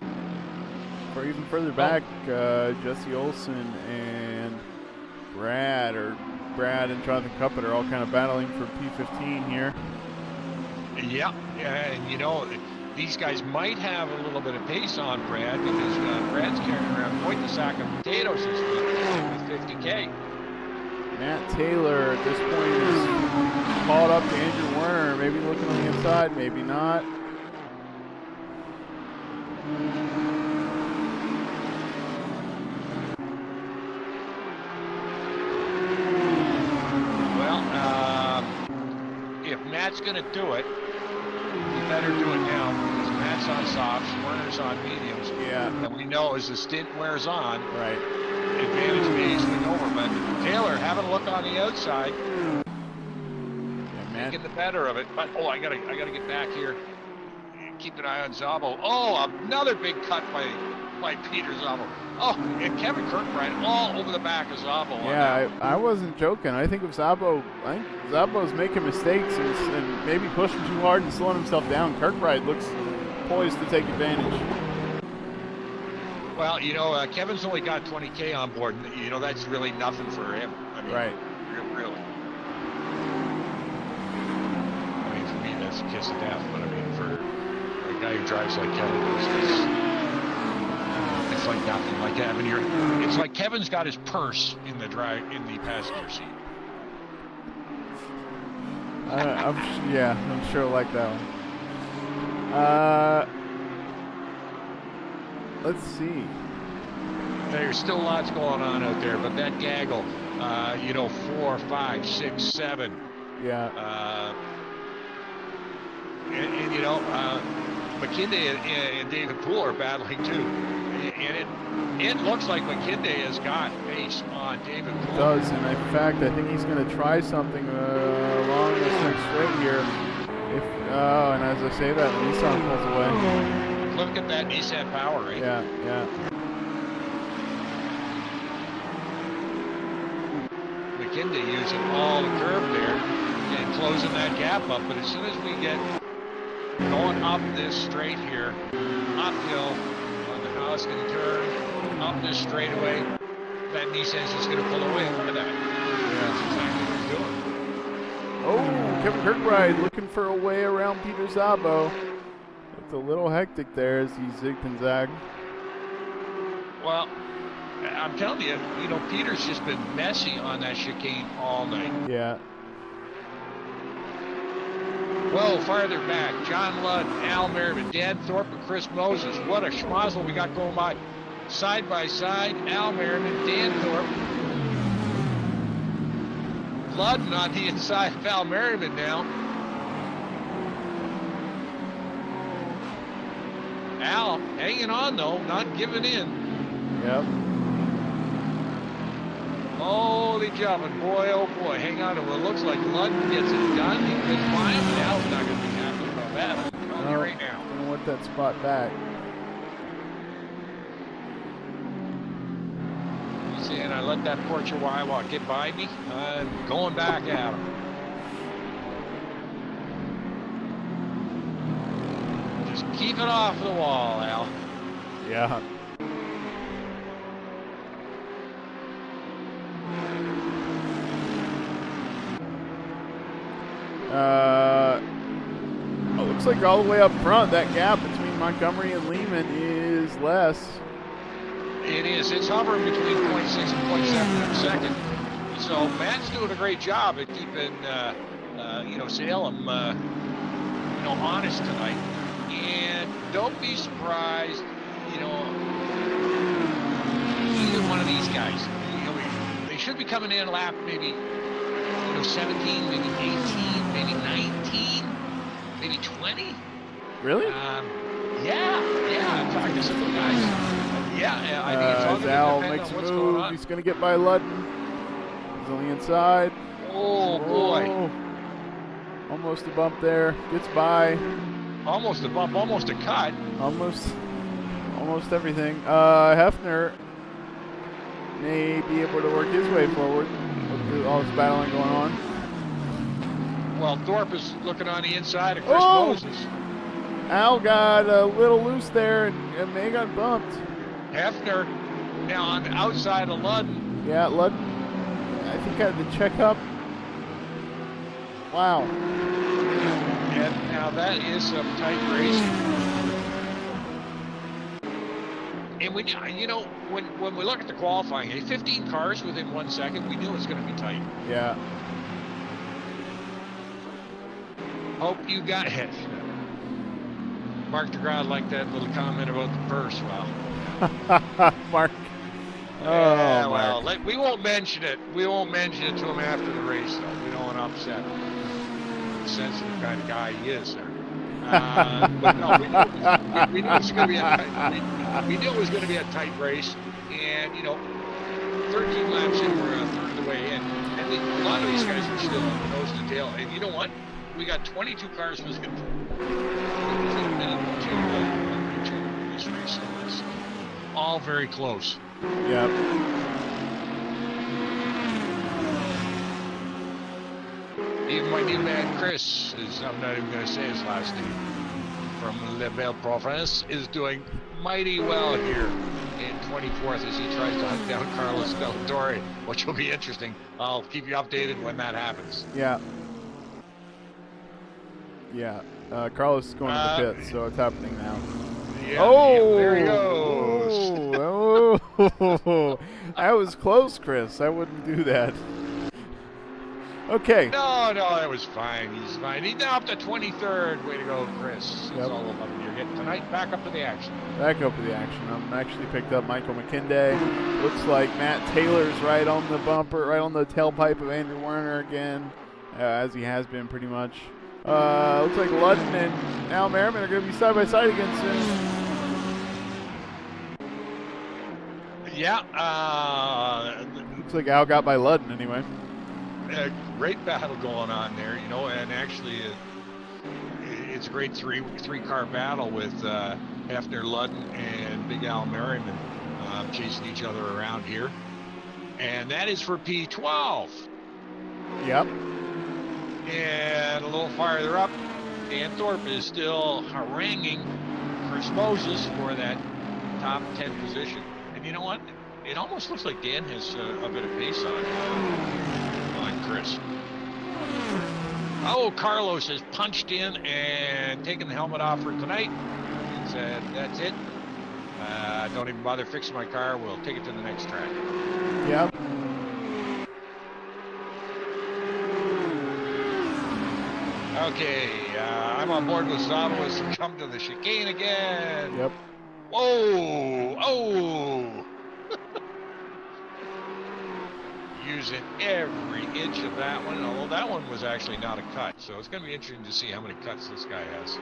Or even further back, Jesse Olson and Brad and Jonathan Cuppet are all kind of battling for P15 here. Yeah, and these guys might have a little bit of pace on Brad, because Brad's carrying around quite the sack of potatoes this week with 50K. Matt Taylor at this point is caught up to Andrew Werner, maybe looking on the inside, maybe not. If Matt's going to do it, he better do it now, because Matt's on softs, Werner's on mediums. Yeah. And we know as the stint wears on, right, advantage may easily over. But Taylor having a look on the outside, making the better of it. But I gotta get back here. Keep an eye on Zabo. Oh, another big cut by Peter Zabo. Oh, and Kevin Kirkbride all over the back of Zabo. Yeah, I wasn't joking. I think Zabo's making mistakes and maybe pushing too hard and slowing himself down. Kirkbride looks poised to take advantage. Well, Kevin's only got 20K on board. That's really nothing for him. I mean, right. Really. I mean, for me, that's a kiss of death. But I mean, for a guy who drives like Kevin, it's like nothing. Like it's like Kevin's got his purse in the passenger seat. I'm sure like that one. Let's see. There's still lots going on out there, but that gaggle, 4, 5, 6, 7. Yeah. McKinley and David Poole are battling too. And it looks like McKinley has got pace on David Poole. It does, and in fact, I think he's going to try something along this next straight here. And as I say that, Nissan pulls away. Look at that Nissan power, right? Yeah. McKinley using all the curve there and closing that gap up. But as soon as we get going up this straight here, uphill on the Hoskin turn, up this straightaway, that Nissan's just going to pull away. Look at that. Yeah, that's exactly what he's doing. Oh, Kevin Kirkbride looking for a way around Peter Zabo. It's a little hectic there as he zigged and zagged. Well, I'm telling you, Peter's just been messy on that chicane all night. Yeah. Well, farther back, John Ludd, Al Merriman, Dan Thorpe, and Chris Moses. What a schmozzle we got going by. Side by side, Al Merriman, Dan Thorpe. Ludd on the inside of Al Merriman now. Al hanging on, though, not giving in. Yep. Holy jumping, boy, oh boy. Hang on to what looks like Ludd gets it done. He gets by him, and Al's not going to be happy about that. I'm telling you right now. I want that spot back. You see, and I let that poor Chihuahua get by me. I'm going back at him. Just keep it off the wall, Al. Yeah. looks like all the way up front, that gap between Montgomery and Lehman is less. It is. It's hovering between 0.6 and 0.7 in a second. So Matt's doing a great job at keeping, Salem, honest tonight. And don't be surprised, either one of these guys. They should be coming in lap maybe, 17, maybe 18, maybe 19, maybe 20. Really? Yeah. In fact, there's some guys. Yeah, I think it's all going Al to depend makes on a what's move. going on. He's going to get by Ludden. He's on the inside. Oh, boy. Almost a bump there. Gets by. Almost a bump, almost a cut. Almost everything. Hefner may be able to work his way forward with all this battling going on. Well, Thorpe is looking on the inside of Chris Moses. Al got a little loose there and may got bumped. Hefner now on the outside of Ludden. Yeah, Ludden, I think, had to check up. Wow. And now that is some tight racing. And when we look at the qualifying, 15 cars within 1 second, we knew it was going to be tight. Yeah. Hope you got it. Mark DeGraw liked that little comment about the purse. Well, Mark. Mark. We won't mention it. We won't mention it to him after the race, though. We don't want to upset him. The sensitive kind of guy he is there. But no, we knew it was going to be a tight race, and 13 laps in, we're a third of the way in, and a lot of these guys are still on the nose to tail. And you know what? We got 22 cars within 15 minutes to this race. So it's all very close. Yep. Even my new man Chris I'm not even going to say his last name, from Le Belle Province, is doing mighty well here in 24th as he tries to hunt down Carlos Del, which will be interesting. I'll keep you updated when that happens. Yeah. Carlos is going to the pits, so it's happening now. Yeah, there he goes. That was close, Chris. I wouldn't do that. Okay. No, that was fine. He's fine. He's now up to 23rd. Way to go, Chris. It's all about you're getting tonight. Back up to the action. I'm actually picked up Michael McKinday. Looks like Matt Taylor's right on the bumper, right on the tailpipe of Andrew Werner again, as he has been pretty much. Looks like Ludden and Al Merriman are going to be side by side again soon. Yeah. Looks like Al got by Ludden anyway. A great battle going on there, and actually it's a great three-car battle with Hefner, Ludden, and Big Al Merriman chasing each other around here. And that is for P12. Yep. And a little farther up, Dan Thorpe is still haranguing Chris Moses for that top 10 position. And you know what? It almost looks like Dan has a bit of pace on Chris. Oh, Carlos has punched in and taken the helmet off for tonight. He said, that's it. Don't even bother fixing my car. We'll take it to the next track. Yep. Okay, I'm on board with Zavos to come to the chicane again. Yep. Whoa! Oh! Using every inch of that one, although that one was actually not a cut, so it's going to be interesting to see how many cuts this guy has.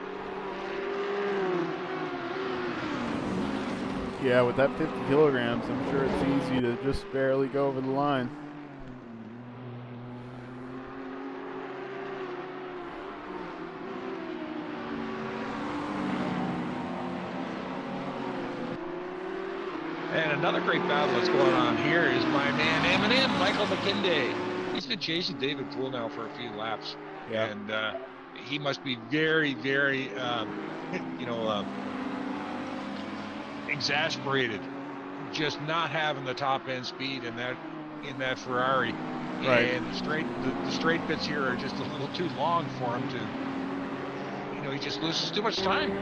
Yeah, with that 50 kilograms, I'm sure it's easy to just barely go over the line. And another great battle that's going on here is my man Eminem, Michael McKinday. He's been chasing David Poole now for a few laps. Yeah. And he must be very, very, exasperated just not having the top end speed in that Ferrari. Right. And the straight bits here are just a little too long for him to he just loses too much time.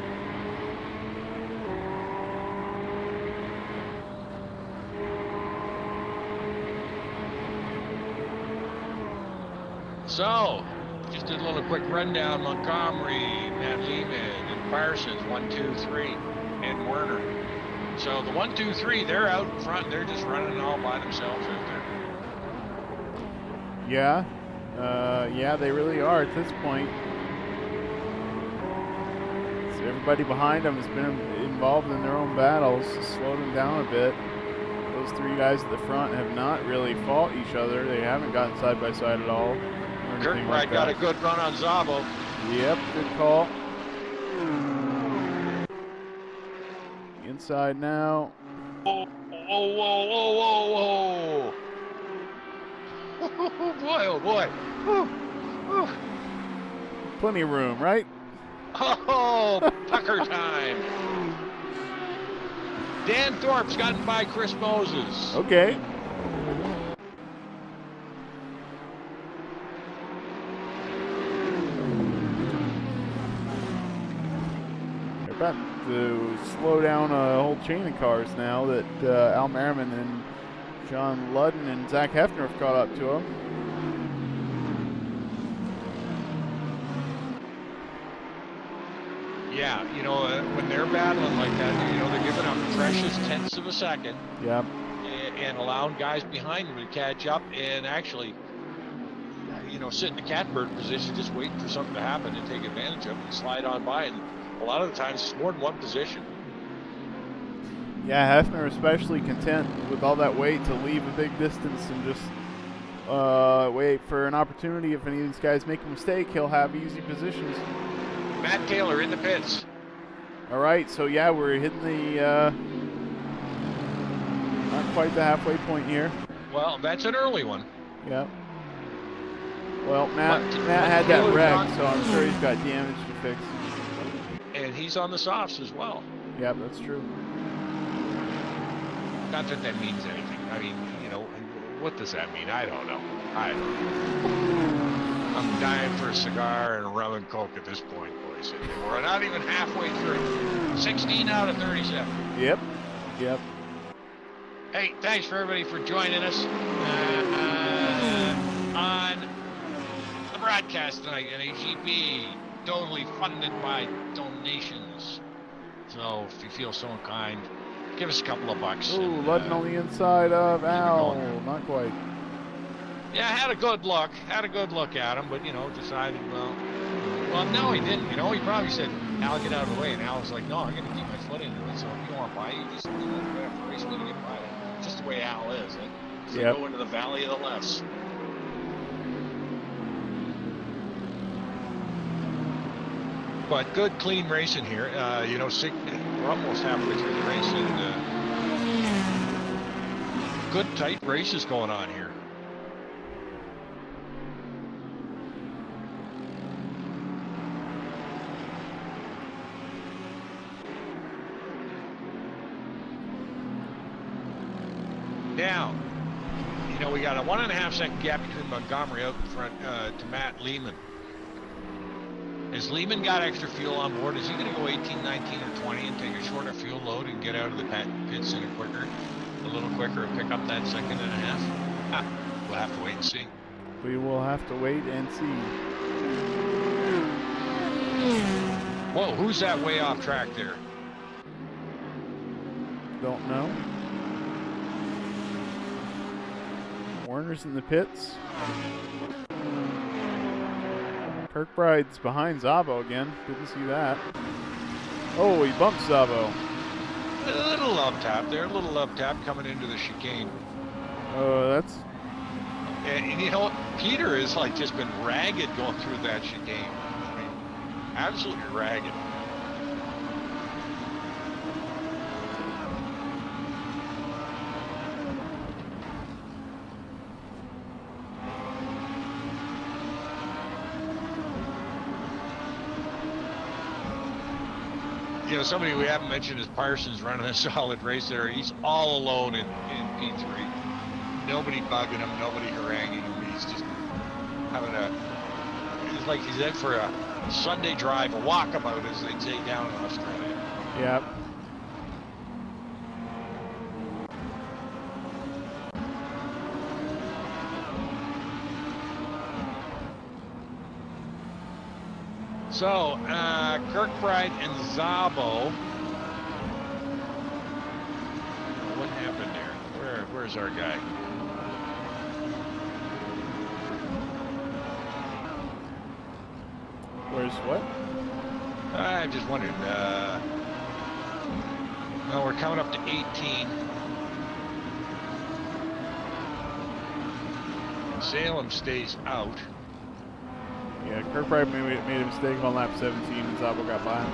So, just did a little quick rundown. Montgomery, Matt Lehman, and Parsons, 1, 2, 3, and Werner. So the 1, 2, 3, they're out in front. They're just running all by themselves out there. Yeah. Yeah, they really are at this point. So everybody behind them has been involved in their own battles, slowed them down a bit. Those three guys at the front have not really fought each other. They haven't gotten side by side at all. Kirkbride got a good run on Szabo. Yep, good call. Inside now. Whoa, whoa, whoa, whoa, whoa, whoa. Boy, oh boy. Whew. Plenty of room, right? Oh, pucker time. Dan Thorpe's gotten by Chris Moses. Okay. They're about to slow down a whole chain of cars now that Al Merriman and John Ludden and Zach Hefner have caught up to him. Yeah, when they're battling like that, they're giving up precious tenths of a second. Yeah. And allowing guys behind them to catch up and actually, sit in the catbird position, just waiting for something to happen and take advantage of it and slide on by. And a lot of the times it's more than one position. Yeah, Hefner especially content with all that weight to leave a big distance and just wait for an opportunity. If any of these guys make a mistake, he'll have easy positions. Matt Taylor in the pits. All right, so yeah, we're hitting the not quite the halfway point here. Well, that's an early one. Yeah. Well, Matt had that wreck, so I'm sure he's got damage to fix. And he's on the softs as well. Yeah, that's true. Not that that means anything. I mean, what does that mean? I don't know. I'm dying for a cigar and a rum and coke at this point, boys. We're not even halfway through. 16 out of 37. Yep. Hey, thanks for everybody for joining us on the broadcast tonight at AGB. Totally funded by donations. So if you feel so inclined, give us a couple of bucks. Ooh, Ludden on the inside of Al. Not quite. Yeah, I had a good look at him, but, decided, no, he didn't. He probably said, Al, get out of the way. And Al was like, no, I'm going to keep my foot into it. So if you want to buy, you just have to race me to get by. Just the way Al is. So go into the valley of the lefts. But good, clean racing here. We're almost halfway through the race, and good, tight races going on here. Now, we got a 1.5 second gap between Montgomery out in front to Matt Lehman. Has Lehman got extra fuel on board? Is he going to go 18, 19, or 20 and take a shorter fuel load and get out of the pits a little quicker and pick up that second and a half? We'll have to wait and see. We will have to wait and see. Whoa, who's that way off track there? Don't know. Warner's in the pits. Kirkbride's behind Szabo again. Didn't see that. Oh, he bumped Szabo. A little love tap there. A little love tap coming into the chicane. Oh, that's... And you know what? Peter has just been ragged going through that chicane. I mean, absolutely ragged. Somebody we haven't mentioned is Parsons running a solid race there. He's all alone in P3. Nobody bugging him, nobody haranguing him. He's just having it's like he's in for a Sunday drive, a walkabout, as they'd say down in Australia. Yep. So, Kirkbride and Szabo. What happened there? Where's our guy? Where's what? I'm just wondering. Well, we're coming up to 18. Salem stays out. Yeah, Kirkbride made a mistake on lap 17 and Szabo got by him.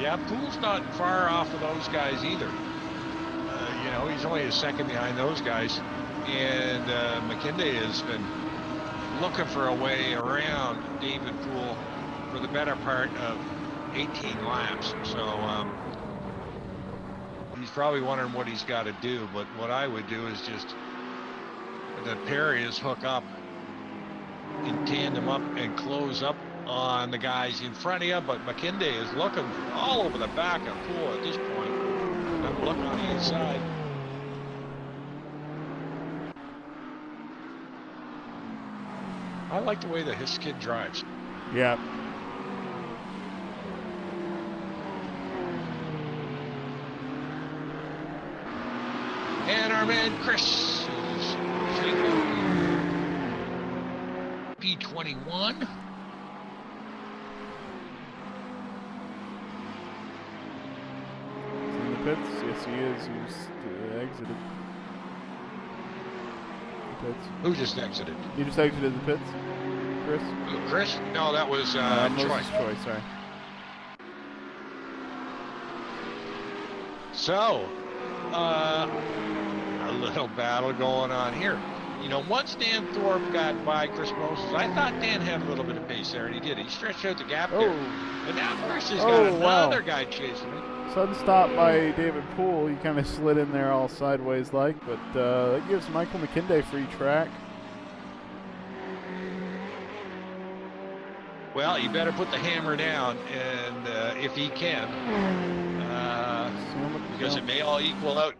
Yeah, Poole's not far off of those guys either. You know, he's only a second behind those guys. And McKinday has been looking for a way around David Poole for the better part of 18 laps. So he's probably wondering what he's got to do. But what I would do is just the pair is hook up and tandem up and close up on the guys in front of you. But McKinday is looking all over the back of Poole at this point. I'm looking on the inside. I like the way that his kid drives. Yeah. And our man Chris is P21. In the pits? Yes, he is. He's exited the pits. Who just exited? He just exited the pits? Chris? Chris? No, that was Troy. Troy, sorry. So, a little battle going on here. You know, once Dan Thorpe got by Chris Moses, I thought Dan had a little bit of pace there, and he did. He stretched out the gap there. But now Chris has got another guy chasing him. Sudden stop by David Poole. He kind of slid in there all sideways like, but that gives Michael McKinday free track. Well, you better put the hammer down, and if he can, because it may all equal out.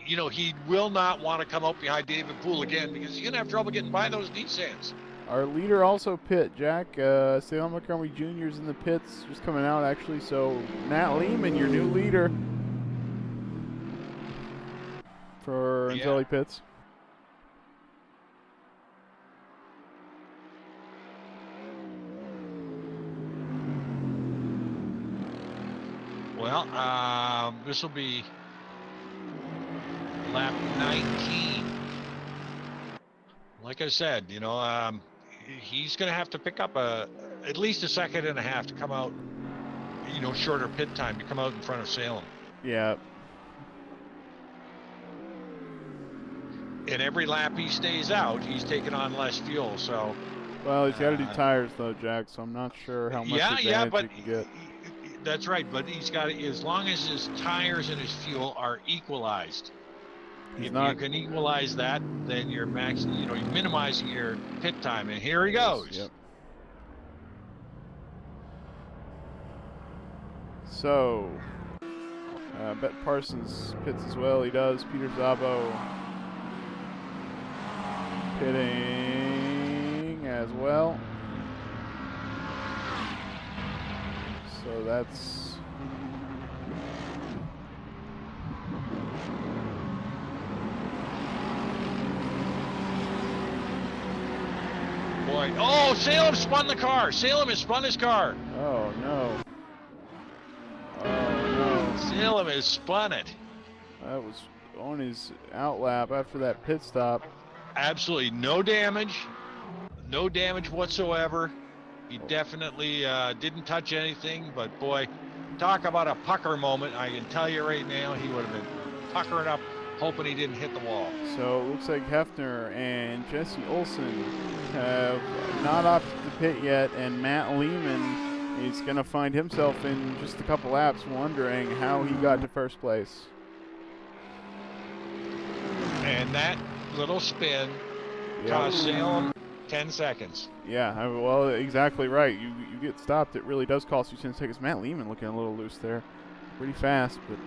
You know, he will not want to come out behind David Poole again because he's gonna have trouble getting by those Nissans. Our leader also pit, Jack. Salem Montgomery Jr.'s in the pits, just coming out actually. So Nat Lehman, your new leader for Anzelli Pits. Well, this will be lap 19. Like I said, you know, he's going to have to pick up at least a second and a half to come out, you know, shorter pit time to come out in front of Salem. Yeah. And every lap he stays out, he's taking on less fuel, so. Well, he's got to do tires though, Jack, so I'm not sure how much advantage he can get. That's right, but he's got to, as long as his tires and his fuel are equalized. If you can equalize that, then you're you're minimizing your pit time. And here he goes. Yep. So, Bet Parsons pits as well. He does. Peter Szabo pitting as well. So that's boy. Oh, Salem spun the car. Salem has spun his car. Oh no. Oh no. Salem has spun it. That was on his outlap after that pit stop. Absolutely no damage. No damage whatsoever. He definitely didn't touch anything, but boy, talk about a pucker moment. I can tell you right now, he would have been puckering up, hoping he didn't hit the wall. So it looks like Hefner and Jesse Olson have not opted to pit yet, and Matt Lehman is going to find himself in just a couple laps wondering how he got to first place. And that little spin Yeah. cost Salem 10 seconds. Yeah, well, exactly right. You get stopped, it really does cost you 10 seconds. Matt Lehman looking a little loose there. Pretty fast, but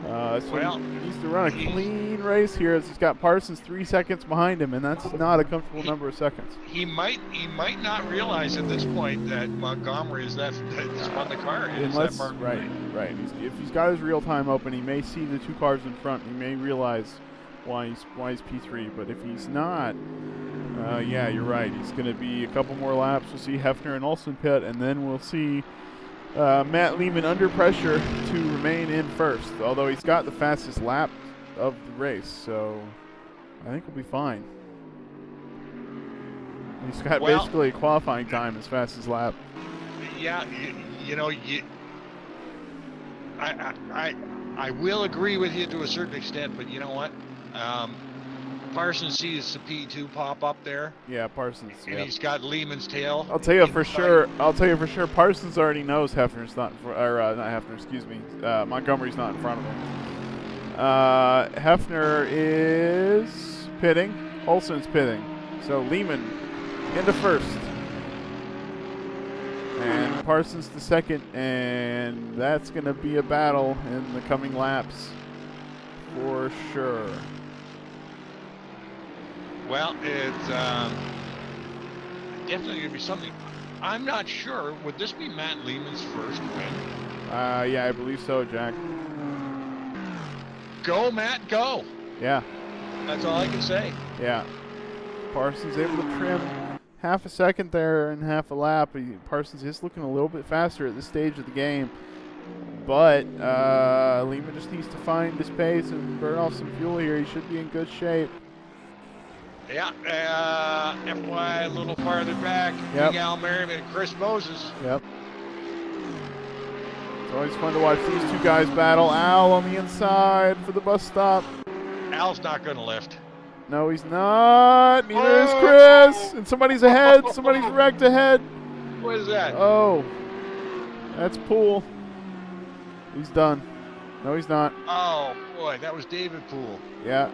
so he needs to run a clean race here as he's got Parsons 3 seconds behind him, and that's not a comfortable number of seconds. He might not realize at this point that Montgomery is that's what the car is. Right. If he's got his real time open, he may see the 2 cars in front. He may realize why he's P3, but if he's not, yeah, you're right. He's going to be a couple more laps. We'll see Hefner and Olsen pit, and then we'll see Matt Lehman under pressure to remain in first, although he's got the fastest lap of the race, so I think we'll be fine. He's got basically a qualifying time as fast as lap. Yeah, I will agree with you to a certain extent, but you know what? Parsons sees the P2 pop up there. Yeah, Parsons. And he's got Lehman's tail. I'll tell you for sure. Parsons already knows Hefner's not, not Hefner. Excuse me. Montgomery's not in front of him. Hefner is pitting. Olsen's pitting. So Lehman into first, and Parsons to second, and that's going to be a battle in the coming laps for sure. Well, it's definitely going to be something. I'm not sure. Would this be Matt Lehman's first win? Yeah, I believe so, Jack. Go, Matt, go. Yeah. That's all I can say. Yeah. Parsons able to trim half a second there and half a lap. Parsons is looking a little bit faster at this stage of the game. But Lehman just needs to find his pace and burn off some fuel here. He should be in good shape. Yeah, FY a little farther back. Yep. Big Al Merriman and Chris Moses. Yep. It's always fun to watch these 2 guys battle. Al on the inside for the bus stop. Al's not going to lift. No, he's not. Neither is Chris. And somebody's ahead. Somebody's wrecked ahead. What is that? Oh, that's Poole. He's done. No, he's not. Oh, boy, that was David Poole. Yeah.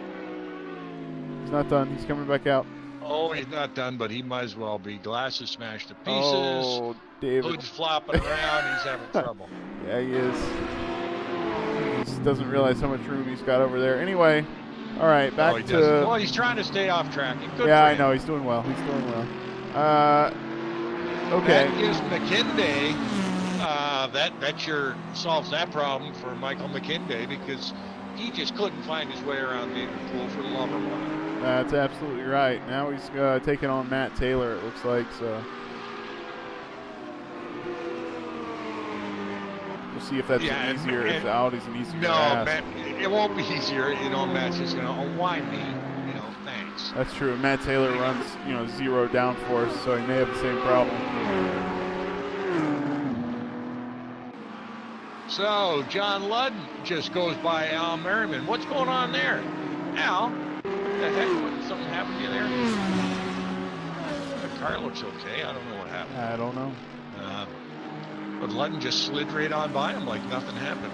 He's not done. He's coming back out. Oh, he's not done, but he might as well be. Glasses smashed to pieces. Oh, David. Hood's flopping around. He's having trouble. Yeah, he is. He just doesn't realize how much room he's got over there. Anyway, all right, back to... Well, he's trying to stay off track. Yeah, I know. He's doing well. He's doing well. Okay. That gives McKinday... that sure solves that problem for Michael McKinday, because he just couldn't find his way around David Poole for the lumber one. That's absolutely right. Now he's taking on Matt Taylor, it looks like. So we'll see if that's easier. If the Audi's an easier. No, Matt, it won't be easier. Matt's just gonna, why me? Thanks. That's true. Matt Taylor runs, 0 downforce, so he may have the same problem. So John Ludden just goes by Al Merriman. What's going on there? Al, what the heck? Something happened to you there? The car looks okay. I don't know what happened. I don't know. But Ludden just slid right on by him like nothing happened.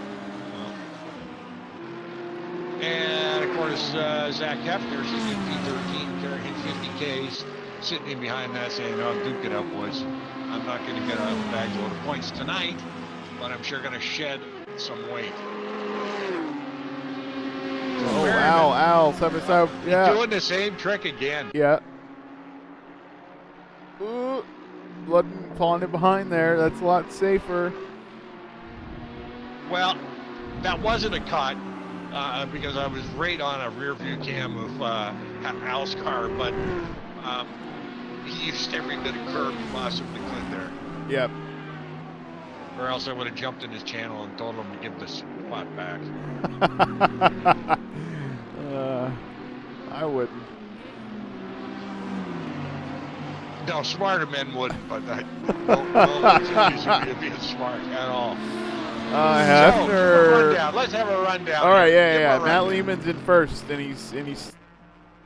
And of course, Zach Hefner sitting in P13 carrying 50Ks, sitting in behind that saying, "Oh, duke it up, boys. I'm not going to get a bag load of points tonight, but I'm sure going to shed some weight." Oh, Al, side by side. Yeah. Doing the same trick again. Yeah. Ooh, Ludden falling in behind there. That's a lot safer. Well, that wasn't a cut because I was right on a rear view cam of Al's car, but he used every bit of curb he possibly could there. Yep. Or else I would have jumped in his channel and told him to give the spot back. I wouldn't. No, smarter men wouldn't, but don't accuse me of being smart at all. Hefner. So, let's have a rundown. All right, yeah. Matt Lehman's in first, and he's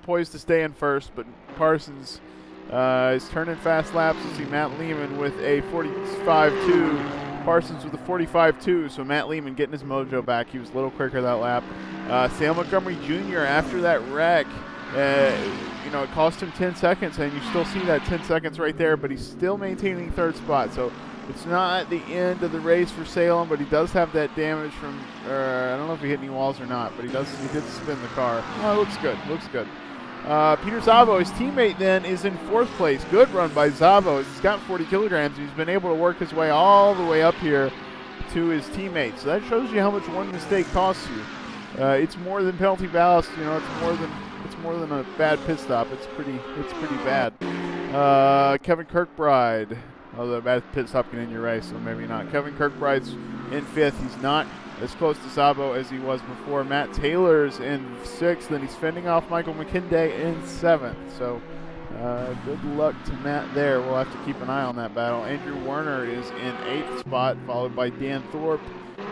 poised to stay in first, but Parsons is turning fast laps. You see Matt Lehman with a 45.2. Parsons with a 45.2, so Matt Lehman getting his mojo back. He was a little quicker that lap. Sam Montgomery Jr. after that wreck You know, it cost him 10 seconds, and you still see that 10 seconds right there, but he's still maintaining third spot. So it's not the end of the race for Salem, but he does have that damage from, I don't know if he hit any walls or not, but he did spin the car. Oh, it looks good, looks good. Peter Szabo, his teammate then, is in 4th place. Good run by Szabo. He's got 40 kilograms. He's been able to work his way all the way up here to his teammates. So that shows you how much one mistake costs you. It's more than penalty ballast. You know, it's more than a bad pit stop. It's pretty bad. Kevin Kirkbride. Although a bad pit stop can end your race, so maybe not. Kevin Kirkbride's in 5th. He's not as close to Szabo as he was before. Matt Taylor's in 6th, and he's fending off Michael McKinday in 7th. So good luck to Matt there. We'll have to keep an eye on that battle. Andrew Werner is in 8th spot, followed by Dan Thorpe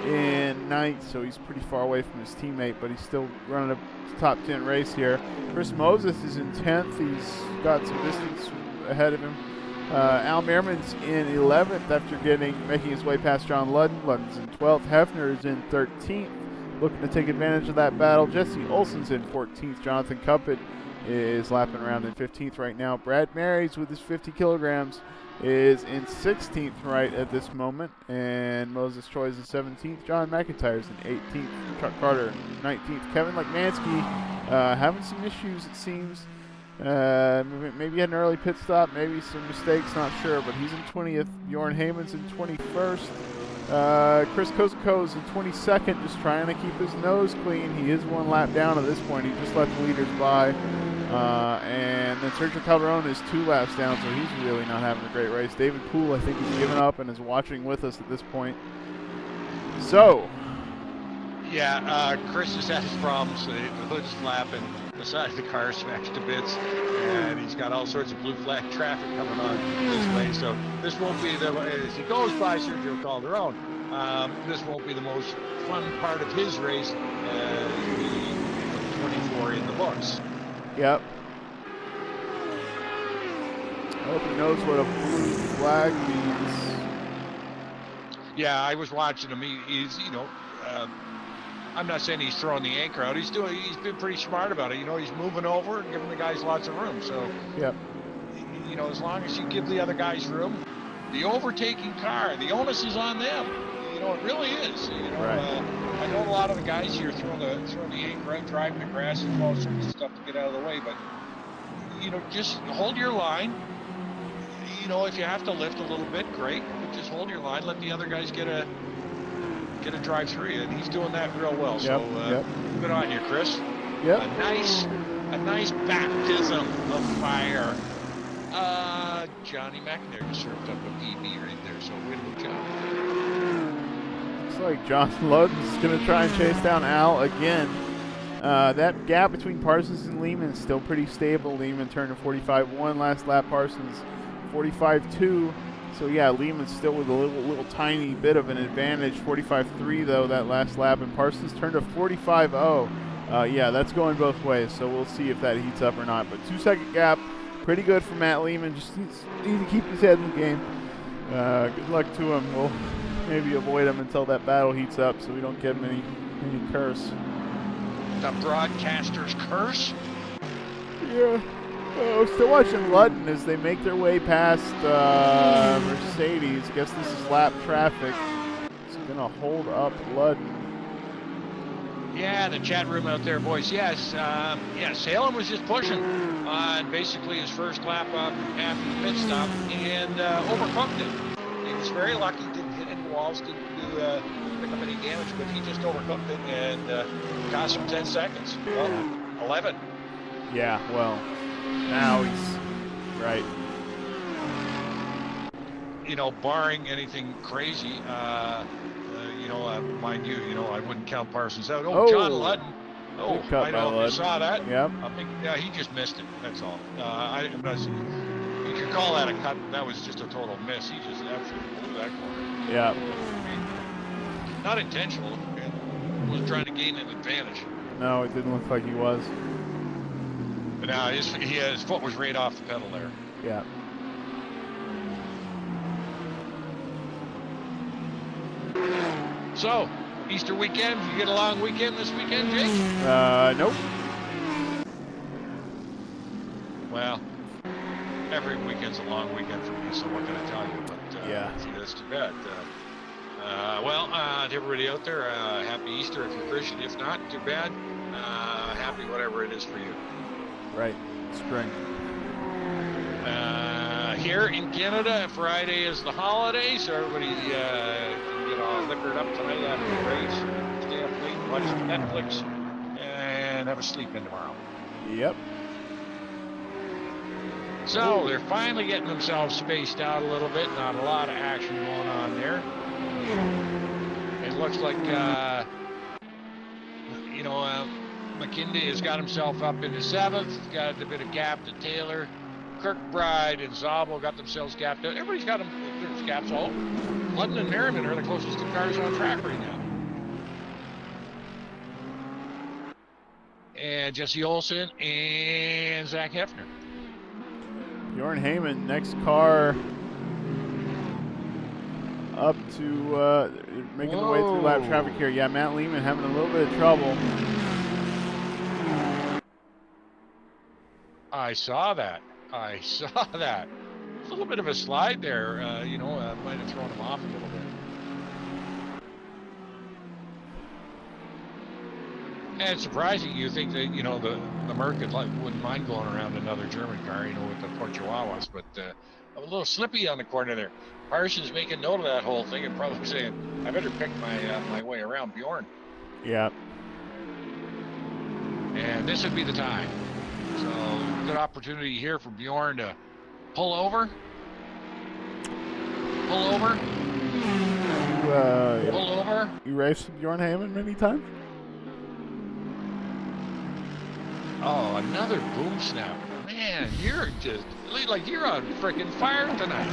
in 9th, so he's pretty far away from his teammate, but he's still running a top 10 race here. Chris Moses is in 10th. He's got some distance ahead of him. Al Mehrman's in 11th after making his way past John Ludden. Ludden's in 12th. Hefner is in 13th, looking to take advantage of that battle. Jesse Olsen's in 14th. Jonathan Cuppett is lapping around in 15th right now. Brad Marys with his 50 kilograms is in 16th right at this moment. And Moses Troy is in 17th. John McIntyre's in 18th. Chuck Carter in 19th. Kevin Lekmansky having some issues, it seems. Maybe he had an early pit stop, maybe some mistakes, not sure, but he's in 20th. Bjorn Heyman's in 21st. Chris Kozako is in 22nd, just trying to keep his nose clean. He is 1 lap down at this point. He just let the leaders by. And then Sergio Calderon is 2 laps down, so he's really not having a great race. David Poole, I think he's given up and is watching with us at this point. So. Yeah, Chris has had his problems. The hood's flapping. The side of the car smashed to bits, and he's got all sorts of blue flag traffic coming on this way. So this won't be as he goes by Sergio Calderon, this won't be the most fun part of his race as we 24 in the books. Yep. I hope he knows what a blue flag means. Yeah, I was watching him. He's I'm not saying he's throwing the anchor out. He's been pretty smart about it. You know, he's moving over and giving the guys lots of room. So, yep. You know, as long as you give the other guys room, the overtaking car, the onus is on them. You know, it really is. You know, right. I know a lot of the guys here throwing the anchor out, driving the grass and all sorts of stuff to get out of the way. But you know, just hold your line. You know, if you have to lift a little bit, great. But just hold your line. Let the other guys get a drive through you, and he's doing that real well. So good on you, Chris. Yep. A nice baptism of fire. Johnny McIntyre just served up a PB right there, so way to go, John. Looks like John Ludden's going to try and chase down Al again. That gap between Parsons and Lehman is still pretty stable. Lehman turned to 45.1 last lap. Parsons 45.2. So yeah, Lehman's still with a little tiny bit of an advantage. 45.3 though that last lap, and Parsons turned to 45.0. Yeah, that's going both ways. So we'll see if that heats up or not. But 2-second gap, pretty good for Matt Lehman. Just needs to keep his head in the game. Good luck to him. We'll maybe avoid him until that battle heats up, so we don't get him any curse. The broadcaster's curse. Yeah. Still watching Ludden as they make their way past Mercedes. Guess this is lap traffic. It's going to hold up Ludden. Yeah, the chat room out there, boys. Yes, Salem was just pushing on basically his first lap up after the pit stop and overcooked it. He was very lucky, didn't hit any walls, didn't pick up any damage, but he just overcooked it and cost him 10 seconds. Well, 11. Yeah, well. Now he's right. You know, barring anything crazy, mind you, I wouldn't count Parsons out. John Ludden. I know you saw that. Yep. He just missed it. That's all. I'm not. You could call that a cut. That was just a total miss. He just absolutely blew that corner. Yeah. Not intentional. He was trying to gain an advantage. No, it didn't look like he was. But now his foot was right off the pedal there. Yeah. So, Easter weekend, you get a long weekend this weekend, Jake? Nope. well, every weekend's a long weekend for me, so what can I tell you? But yeah, that's too bad. Well, to everybody out there, happy Easter if you're Christian. If not, too bad. Happy whatever it is for you. Right, spring. Here in Canada, Friday is the holiday, so everybody can get all liquored up tonight after the race. Stay up late, watch Netflix, and have a sleep in tomorrow. Yep. So they're finally getting themselves spaced out a little bit. Not a lot of action going on there. It looks like, McKinley has got himself up into 7th. Got a bit of gap to Taylor. Kirkbride and Zabel got themselves gapped out. Everybody's got their gaps all. London and Merriman are the closest two cars on track right now. And Jesse Olsen and Zach Hefner. Bjorn Heyman, next car up to making the way through lap traffic here. Yeah, Matt Lehman having a little bit of trouble. I saw that. It's a little bit of a slide there. Might have thrown him off a little bit. And it's surprising. You think that, the Merc wouldn't mind going around another German car, with the Porsche Chihuahuas, but a little slippy on the corner there. Parsons making note of that whole thing and probably saying, I better pick my way around Bjorn. Yeah. And this would be the time. So, good opportunity here for Bjorn to pull over. Pull over. Pull over. You raced with Bjorn Heyman many times? Oh, another boom snap. Man, you're you're on freaking fire tonight.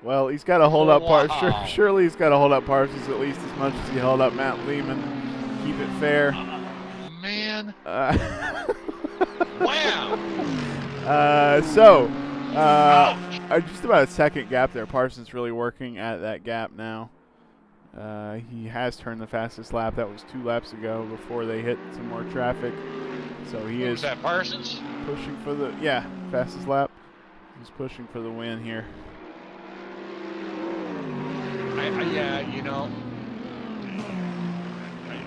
Well, he's got to hold up Parsons. Surely he's got to hold up Parsons at least as much as he held up Matt Lehman. Keep it fair. Man. Wow. Just about a second gap there. Parsons really working at that gap now. He has turned the fastest lap. That was 2 laps ago before they hit some more traffic. So he is that Parsons? Pushing for the fastest lap. He's pushing for the win here.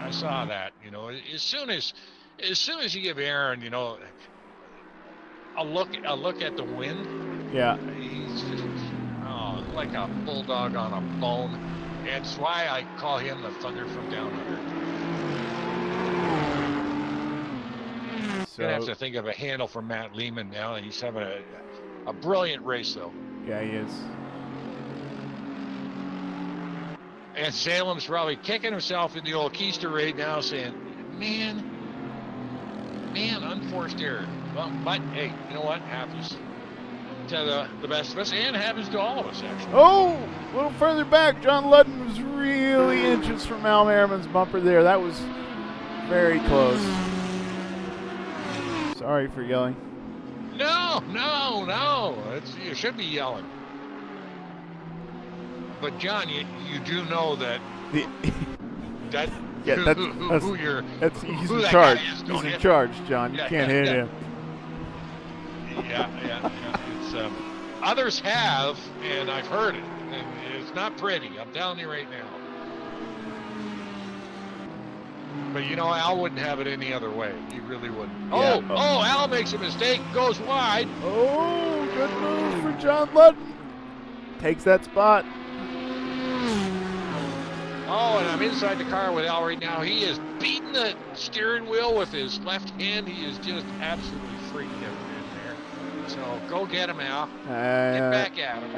I saw that. As soon as you give Aaron, a look at the win. Yeah. He's just like a bulldog on a bone. And it's why I call him the Thunder from Down Under. So, gonna have to think of a handle for Matt Lehman now. He's having a brilliant race, though. Yeah, he is. And Salem's probably kicking himself in the old keister right now, saying, "Man, unforced error." Well, but hey, you know what? Happens to the best of us, and happens to all of us, actually. Oh, a little further back, John Ludden was really inches from Al Merriman's bumper there. That was very close. Sorry for yelling. No. You should be yelling. But John, you do know that he's who in that charge. Guy is, he's in charge, John. You can't hit him. Yeah. It's others have, and I've heard it, and it's not pretty. I'm telling you right now. But Al wouldn't have it any other way. He really wouldn't. Yeah. Al makes a mistake, goes wide. Oh, good move for John Ludden. Takes that spot. Oh, and I'm inside the car with Al right now. He is beating the steering wheel with his left hand. He is just absolutely freaking out in there. So go get him, Al. Get back at him.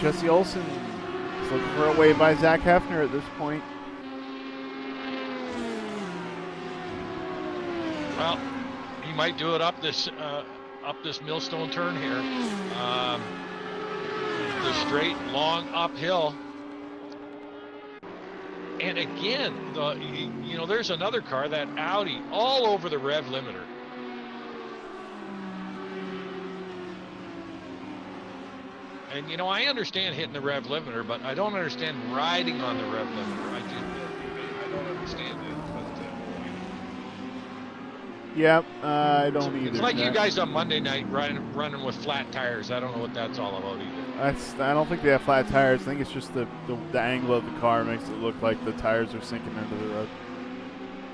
Jesse Olsen is looking for a wave by Zach Hefner at this point. Well, he might do it up this millstone turn here. The straight, long uphill. And again, there's another car, that Audi, all over the rev limiter. And I understand hitting the rev limiter, but I don't understand riding on the rev limiter. I don't understand it. Yep, I don't either. It's like you guys on Monday night running with flat tires. I don't know what that's all about either. I don't think they have flat tires. I think it's just the angle of the car makes it look like the tires are sinking into the road.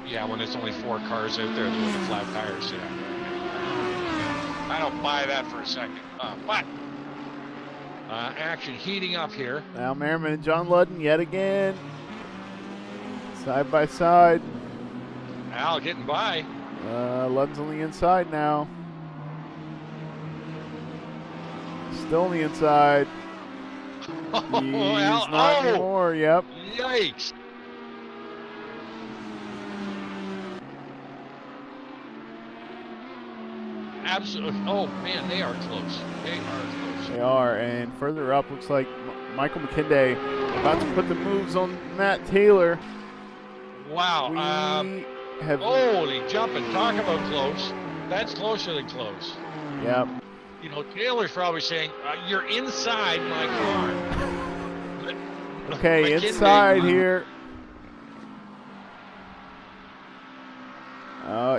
Yeah, when it's only 4 cars out there with the flat tires, yeah. I don't buy that for a second. But action heating up here. Now Merriman and John Ludden yet again. Side by side. Al getting by. Ludden's on the inside now. Still on the inside. Oh, He's Al, not anymore. Yep. Yikes. Absolutely. Oh, man, they are close. They are close. They are. And further up, looks like Michael McKinday about to put the moves on Matt Taylor. Wow. Holy jumping. Talk about close. That's closer than close. Yep. You know, Taylor's probably saying, you're inside my car. Okay, inside here.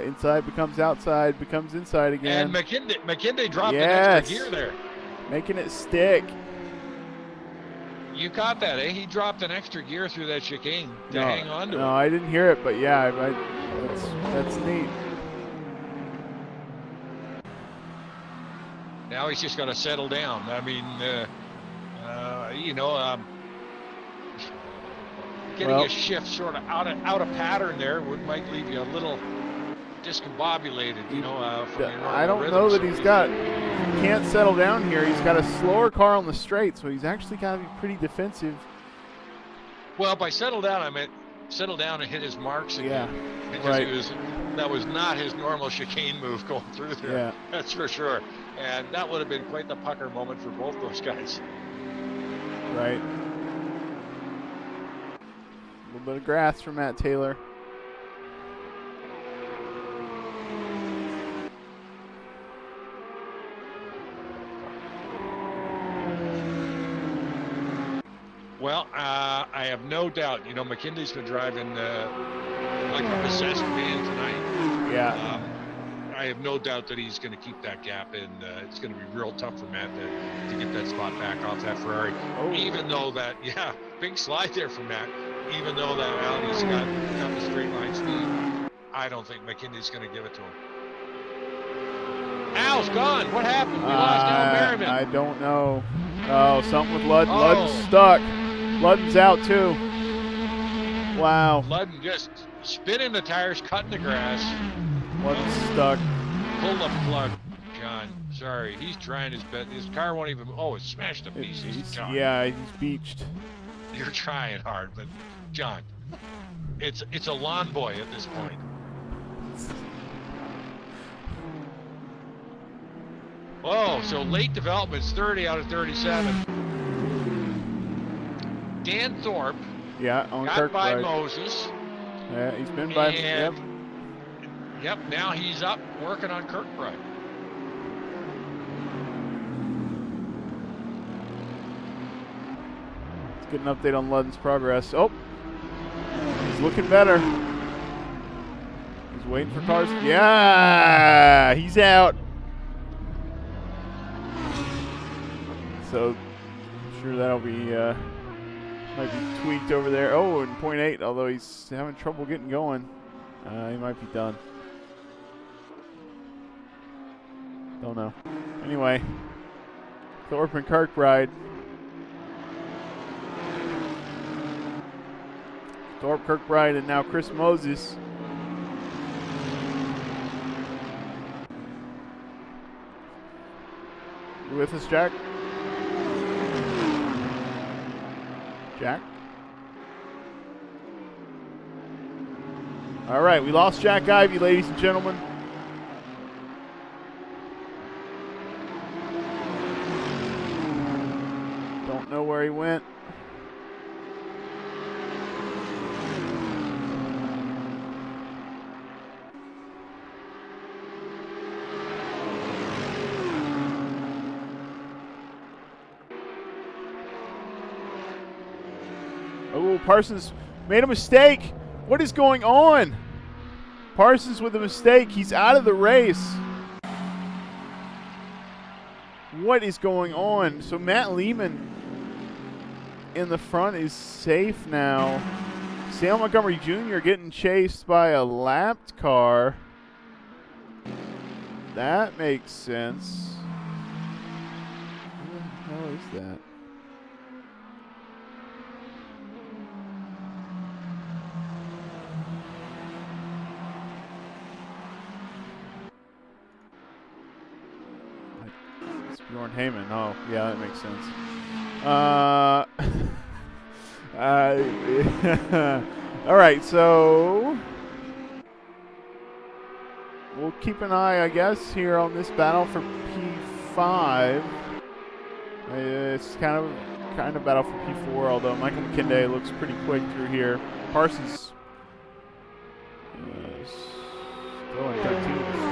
Inside becomes outside, becomes inside again. And McKinday dropped an extra gear there. Making it stick. You caught that, eh? He dropped an extra gear through that chicane to hang on to it. No, I didn't hear it, but yeah, that's neat. Now he's just got to settle down. I mean, getting a shift sort of out of pattern there might leave you a little discombobulated, I don't know that he can't settle down here. He's got a slower car on the straight, so he's actually got to be pretty defensive. Well, by settle down, I meant settle down and hit his marks again. Yeah, because that was not his normal chicane move going through there. Yeah. That's for sure. And that would have been quite the pucker moment for both those guys. Right. A little bit of grass for Matt Taylor. Well, I have no doubt. McKinday's been driving like a possessed man tonight. Yeah. I have no doubt that he's going to keep that gap, and it's going to be real tough for Matt to get that spot back off that Ferrari. Oh. Even though big slide there for Matt. Even though that Audi's got the straight line speed, I don't think McKinday's going to give it to him. Al's gone. What happened? We lost Al Merriman. I don't know. Oh, something with Ludden. Ludden's stuck. Ludden's out too. Wow. Ludden just spinning the tires, cutting the grass. Ludden's stuck. Pull the plug, John. Sorry, he's trying his best. His car won't even. Oh, it's smashed to pieces. Yeah, he's beached. You're trying hard, but John, it's a lawn boy at this point. Oh, so late development's 30 out of 37. Dan Thorpe. Yeah, on got by right. Moses. Yeah, he's been by. Yep. Now he's up working on Kirkbride. Let's get an update on Ludden's progress. Oh, he's looking better. He's waiting for cars. Yeah, he's out. So, I'm sure that'll be might be tweaked over there. Oh, and 0.8, although he's having trouble getting going. He might be done. Don't know. Anyway, Thorpe and Kirkbride. Thorpe, Kirkbride, and now Chris Moses. You with us, Jack? Jack? All right, we lost Jack Ivey, ladies and gentlemen. Don't know where he went. Oh, Parsons made a mistake. What is going on? Parsons with a mistake. He's out of the race. What is going on? So Matt Lehman in the front is safe now. Sam Montgomery Jr. getting chased by a lapped car. That makes sense. What the hell is that? It's Bjorn Heyman. Oh, yeah, that makes sense. All right, so we'll keep an eye, I guess, here on this battle for P5. It's kind of battle for P4, although Michael McKinday looks pretty quick through here. Parsons still in 13th.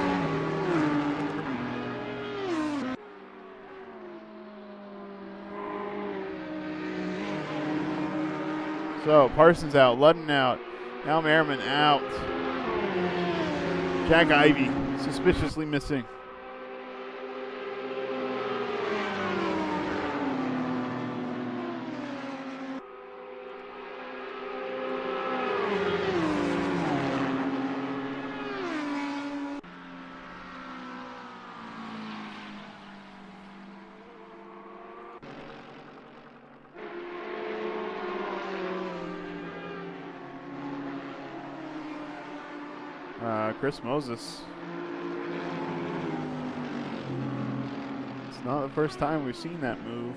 So Parsons out, Ludden out, Al Merriman out. Jack Ivey suspiciously missing. Chris Moses. It's not the first time we've seen that move.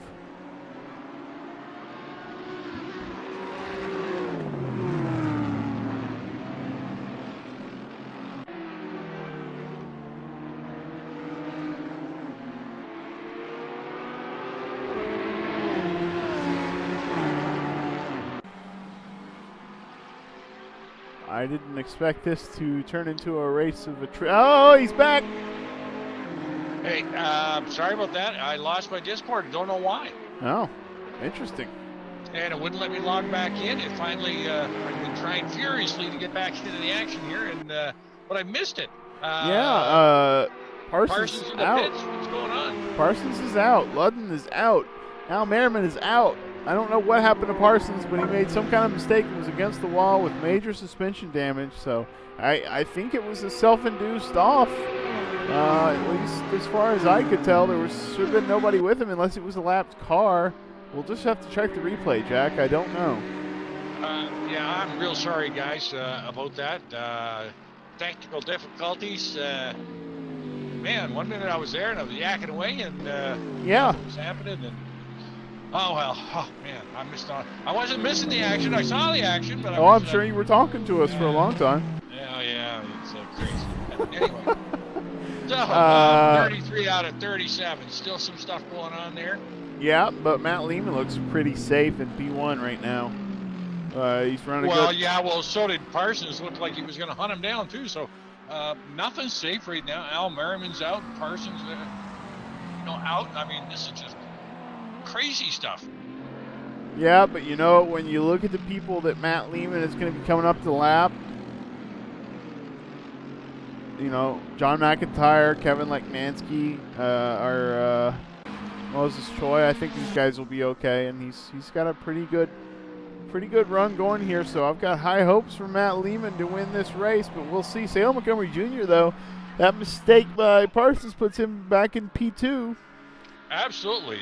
I didn't expect this to turn into a race of oh, he's back. Hey, sorry about that. I lost my Discord. Don't know why. Oh, interesting. And it wouldn't let me log back in. It finally, I've been trying furiously to get back into the action here, and but I missed it. Parsons in the out. pits. What's going on? Parsons is out. Ludden is out. Al Merriman is out. I don't know what happened to Parsons, but he made some kind of mistake and was against the wall with major suspension damage. So I think it was a self-induced off. At least as far as I could tell, should have been nobody with him unless it was a lapped car. We'll just have to check the replay, Jack. I don't know. Yeah, I'm real sorry, guys, about that. Technical difficulties. Man, 1 minute I was there and I was yakking away, and nothing was happening. And oh well, oh man, I missed on. I wasn't missing the action. I saw the action, but I'm sure you were talking to us for a long time. Yeah, it's crazy. Anyway, so 33 out of 37. Still some stuff going on there. Yeah, but Matt Lehman looks pretty safe in P1 right now. He's running. Well, yeah. Well, so did Parsons. Looked like he was going to hunt him down too. So nothing's safe right now. Al Merriman's out. Parsons, out. I mean, this is just crazy stuff. Yeah, but when you look at the people that Matt Lehman is going to be coming up to the lap, John McIntyre, Kevin Leknansky, or Moses Choi, I think these guys will be okay, and he's got a pretty good run going here. So I've got high hopes for Matt Lehman to win this race, but we'll see. Sale Montgomery Jr. though, that mistake by Parsons puts him back in P2. Absolutely.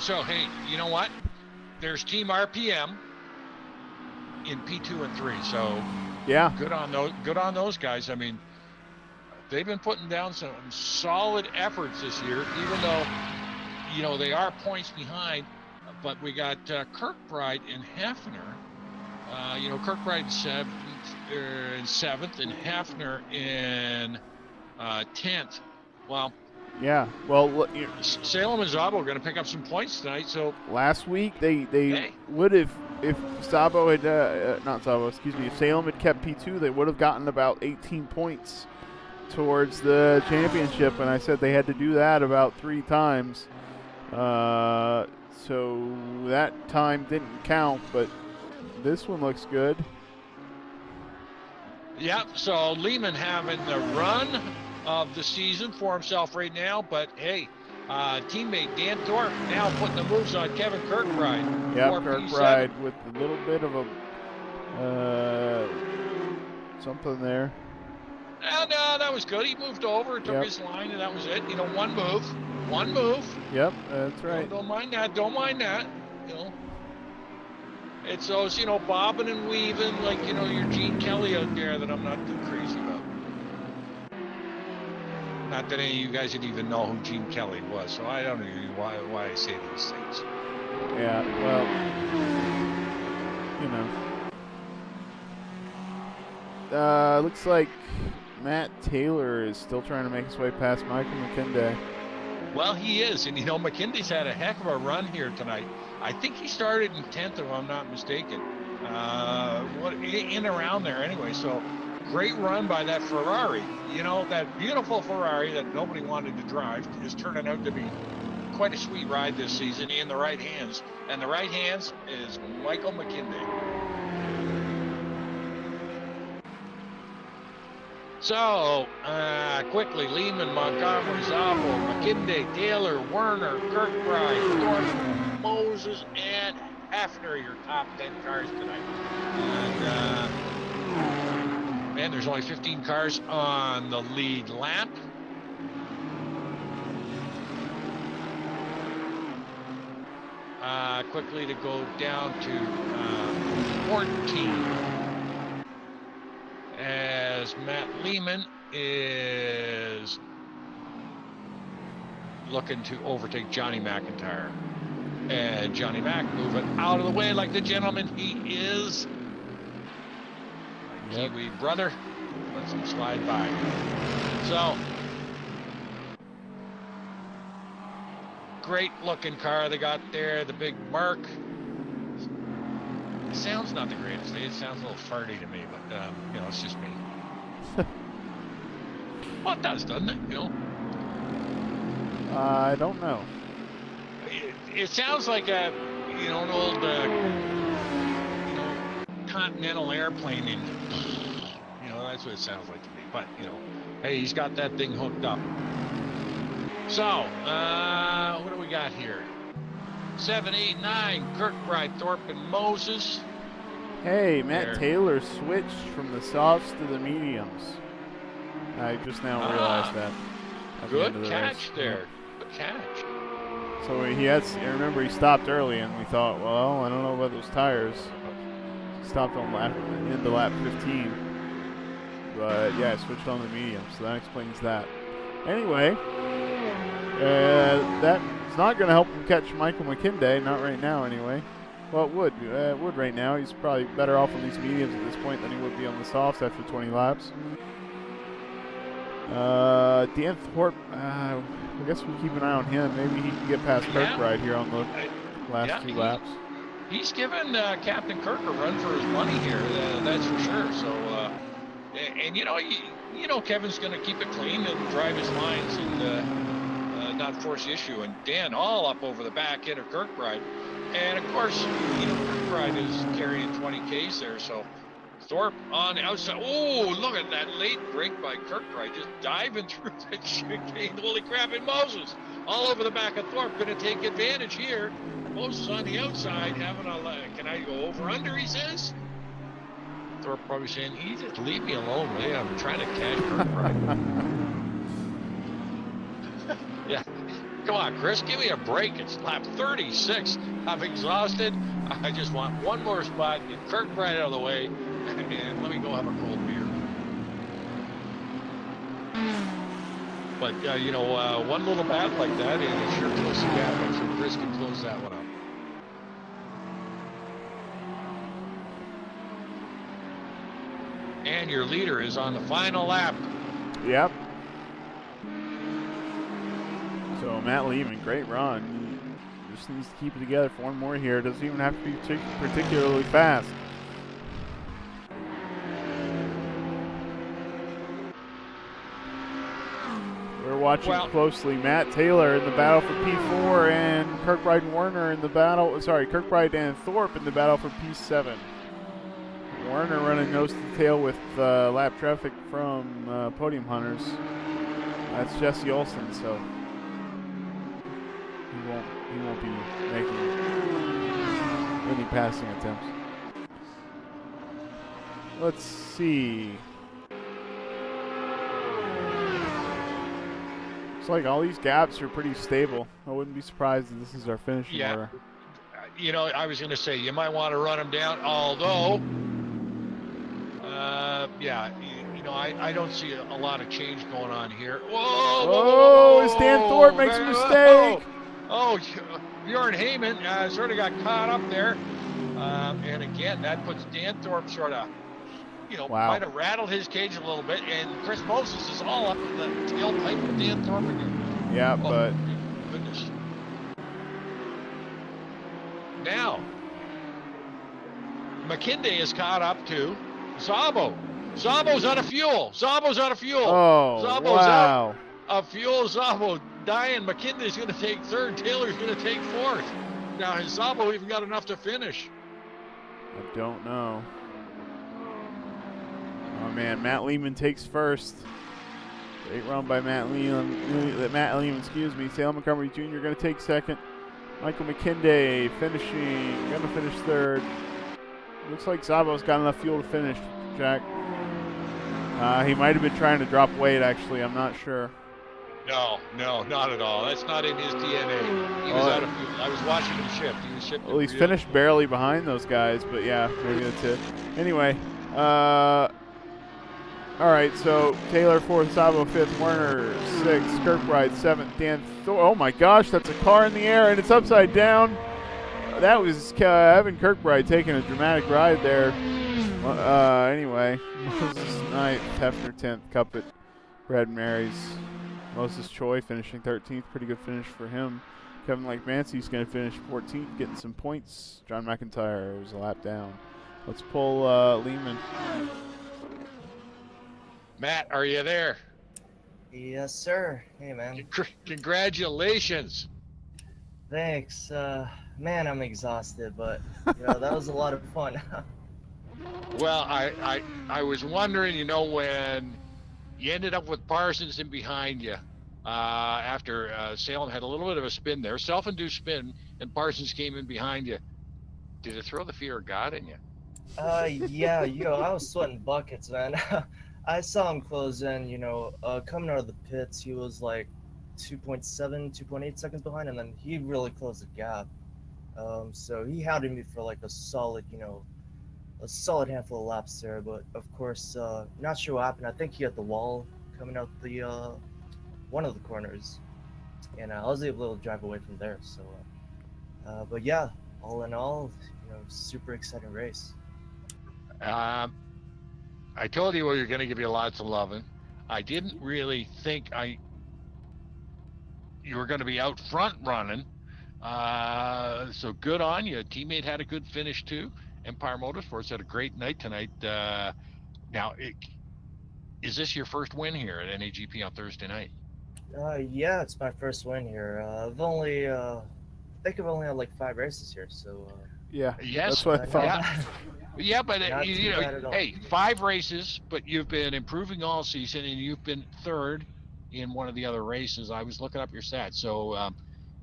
So hey, you know what? There's Team RPM in P2 and 3. So yeah, good on those guys. I mean, they've been putting down some solid efforts this year, even though they are points behind. But we got Kirkbride and Hafner. Kirkbride in 7th and Hafner in 10th. Well. Yeah, well, Salem and Szabo are going to pick up some points tonight. So last week they would have, if Szabo had not Szabo, excuse me, if Salem had kept P2, they would have gotten about 18 points towards the championship, and I said they had to do that about 3 times. So that time didn't count, but this one looks good. Yep, so Lehman having the run of the season for himself right now, but hey, teammate Dan Thorpe now putting the moves on Kevin Kirkbride. Yep, Kirkbride with a little bit of a something there. And that was good. He moved over, took his line, and that was it. You know, one move. Yep, that's right. Don't mind that. You know, it's those, you know, bobbing and weaving like, you know, your Gene Kelly out there that I'm not too crazy about. Not that any of you guys didn't even know who Gene Kelly was, so I don't know why I say these things. Yeah, well, you know. Looks like Matt Taylor is still trying to make his way past Michael McKinday. Well, he is, and you know, McKinley's had a heck of a run here tonight. I think he started in 10th, if I'm not mistaken. In around there anyway, so great run by that Ferrari. You know, that beautiful Ferrari that nobody wanted to drive is turning out to be quite a sweet ride this season in the right hands. And the right hands is Michael McKinley. So, quickly, Lehman, Montgomery, Zabel, McKinday, Taylor, Werner, Kirkbride, Thorpe, Moses, and Hafner, your top 10 cars tonight. And there's only 15 cars on the lead lap. Quickly to go down to 14. As Matt Lehman is looking to overtake Johnny McIntyre. And Johnny Mac moving out of the way like the gentleman he is. My Kiwi brother lets him slide by. So, great looking car they got there, the big Mark. It sounds not the greatest. It sounds a little farty to me, but you know, it's just me. Well, it does, doesn't it? You know. I don't know. It sounds like an old, Continental airplane engine. You know, that's what it sounds like to me. But you know, hey, he's got that thing hooked up. So, what do we got here? 7, 8, 9, Kirkbride, Thorpe, and Moses. Hey, Matt Taylor switched from the softs to the mediums. I just now realized that. Good catch there. Good catch. So remember he stopped early, and we thought, well, I don't know about those tires. He stopped on into lap 15. But yeah, switched on the mediums, so that explains that. Anyway, that is not going to help him catch Michael McKinday, not right now anyway. Well, it would. Would right now. He's probably better off on these mediums at this point than he would be on the softs after 20 laps. Dan Thorpe, I guess we'll keep an eye on him. Maybe he can get past Kirkbride here on the last 2 laps. He's given Captain Kirk a run for his money here, that's for sure. So, and you know Kevin's going to keep it clean and drive his lines and not force the issue. And Dan all up over the back end of Kirkbride. And of course, you know, Kirkbride is carrying 20 Ks there, so Thorpe on the outside. Oh, look at that late break by Kirkbride, just diving through that chicane. Holy crap, and Moses all over the back of Thorpe, going to take advantage here. Moses on the outside, having can I go over under, he says. Thorpe probably saying, just leave me alone, will you? I'm trying to catch Kirkbride. Yeah. Come on, Chris, give me a break. It's lap 36. I'm exhausted. I just want one more spot, get Kirkbride out of the way, and let me go have a cold beer. But, one little bat like that, and it sure closes the gap. I'm sure Chris can close that one up. And your leader is on the final lap. Yep. So Matt Lehman, great run. He just needs to keep it together for one more here. Doesn't even have to be particularly fast. We're watching closely. Matt Taylor in the battle for P4 and Kirkbride and Werner in the battle. Sorry, Kirkbride and Thorpe in the battle for P7. Werner running nose to tail with lap traffic from Podium Hunters. That's Jesse Olsen, so he won't be making any passing attempts. Let's see. Looks like all these gaps are pretty stable. I wouldn't be surprised if this is our finishing order. You know, I was going to say you might want to run them down, although, I don't see a lot of change going on here. Whoa, as Dan Thorpe makes a mistake. Bjorn Heyman sort of got caught up there. And again, that puts Dan Thorpe sort of, might have rattled his cage a little bit. And Chris Moses is all up in the tailpipe with Dan Thorpe again. Yeah, but goodness. Now, McKinday is caught up to Szabo. Szabo's out of fuel. Oh, Szabo's wow. out of fuel. Szabo dying. McKinday's going to take third. Taylor's going to take fourth. Now, has Szabo even got enough to finish? I don't know. Oh, man. Matt Lehman takes first. Great run by Matt Lehman, excuse me. Salem Montgomery Jr. going to take second. Michael McKinday going to finish third. Looks like Szabo's got enough fuel to finish, Jack. He might have been trying to drop weight, actually. I'm not sure. No, not at all. That's not in his DNA. He was out of fuel. I was watching him shift. He was shifting. Well, he's finished barely behind those guys, but yeah, maybe that's it. Anyway, all right, so Taylor 4th, Szabo 5th, Werner 6th, Kirkbride 7th, Dan oh my gosh, that's a car in the air and it's upside down. That was Evan Kirkbride taking a dramatic ride there. Anyway, Moses 9th, Hefner 10th, Cuppet, Brad Marys, Moses Choi finishing 13th. Pretty good finish for him. Kevin Lake Mancy's going to finish 14th, getting some points. John McIntyre was a lap down. Let's pull Lehman. Matt, are you there? Yes, sir. Hey, man. Congratulations. Thanks. Man, I'm exhausted, but that was a lot of fun. Well, I was wondering, when you ended up with Parsons in behind you after Salem had a little bit of a spin there, self-induced spin, and Parsons came in behind you. Did it throw the fear of God in you? Yeah, I was sweating buckets, man. I saw him close in, coming out of the pits, he was like 2.7, 2.8 seconds behind, and then he really closed the gap. So he hounded me for like a solid handful of laps there, but of course, not sure what happened. I think he hit the wall coming out the one of the corners, and I was able to drive away from there. So, but yeah, all in all, super exciting race. I told you we were going to give you lots of loving. I didn't really think you were going to be out front running. So good on you. Teammate had a good finish too. Empire Motorsports had a great night tonight. Now, is this your first win here at NAGP on Thursday night? Yeah, it's my first win here. I think I've only had like 5 races here, so. Yeah. Yes. That's what I thought. Yeah, but hey, 5 races, but you've been improving all season, and you've been third in one of the other races. I was looking up your stats, so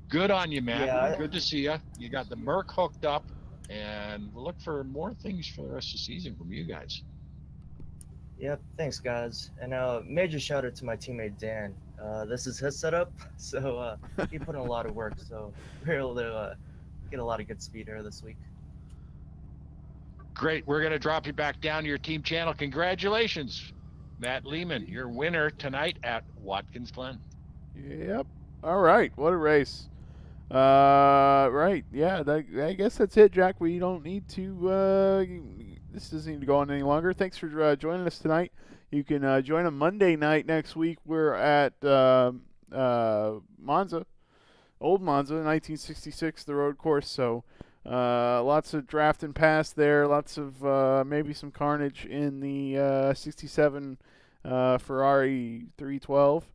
good on you, Matt. Yeah, good to see you. You got the Merc hooked up, and we'll look for more things for the rest of the season from you guys. Yep, thanks, guys. And major shout out to my teammate Dan. This is his setup, so he put in a lot of work, so we're able to get a lot of good speed here this week. Great. We're going to drop you back down to your team channel. Congratulations, Matt Lehman, your winner tonight at Watkins Glen. Yep. All right. What a race. Right. Yeah, I guess that's it, Jack. We don't need to this doesn't need to go on any longer. Thanks for joining us tonight. You can join a Monday night next week. We're at Monza, Old Monza, 1966, the road course. So lots of draft and pass there. Lots of maybe some carnage in the 67 Ferrari 312.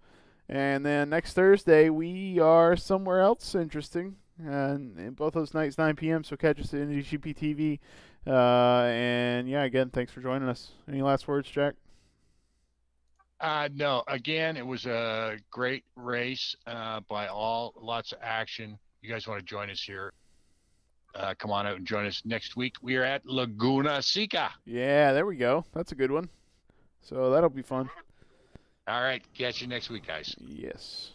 And then next Thursday, we are somewhere else interesting. and both those nights 9 p.m. So catch us at NGGP TV. And yeah, again, thanks for joining us. Any last words, Jack? No. Again, it was a great race by all. Lots of action. You guys want to join us here? Come on out and join us next week. We are at Laguna Seca. Yeah, there we go. That's a good one. So that'll be fun. All right. Catch you next week, guys. Yes.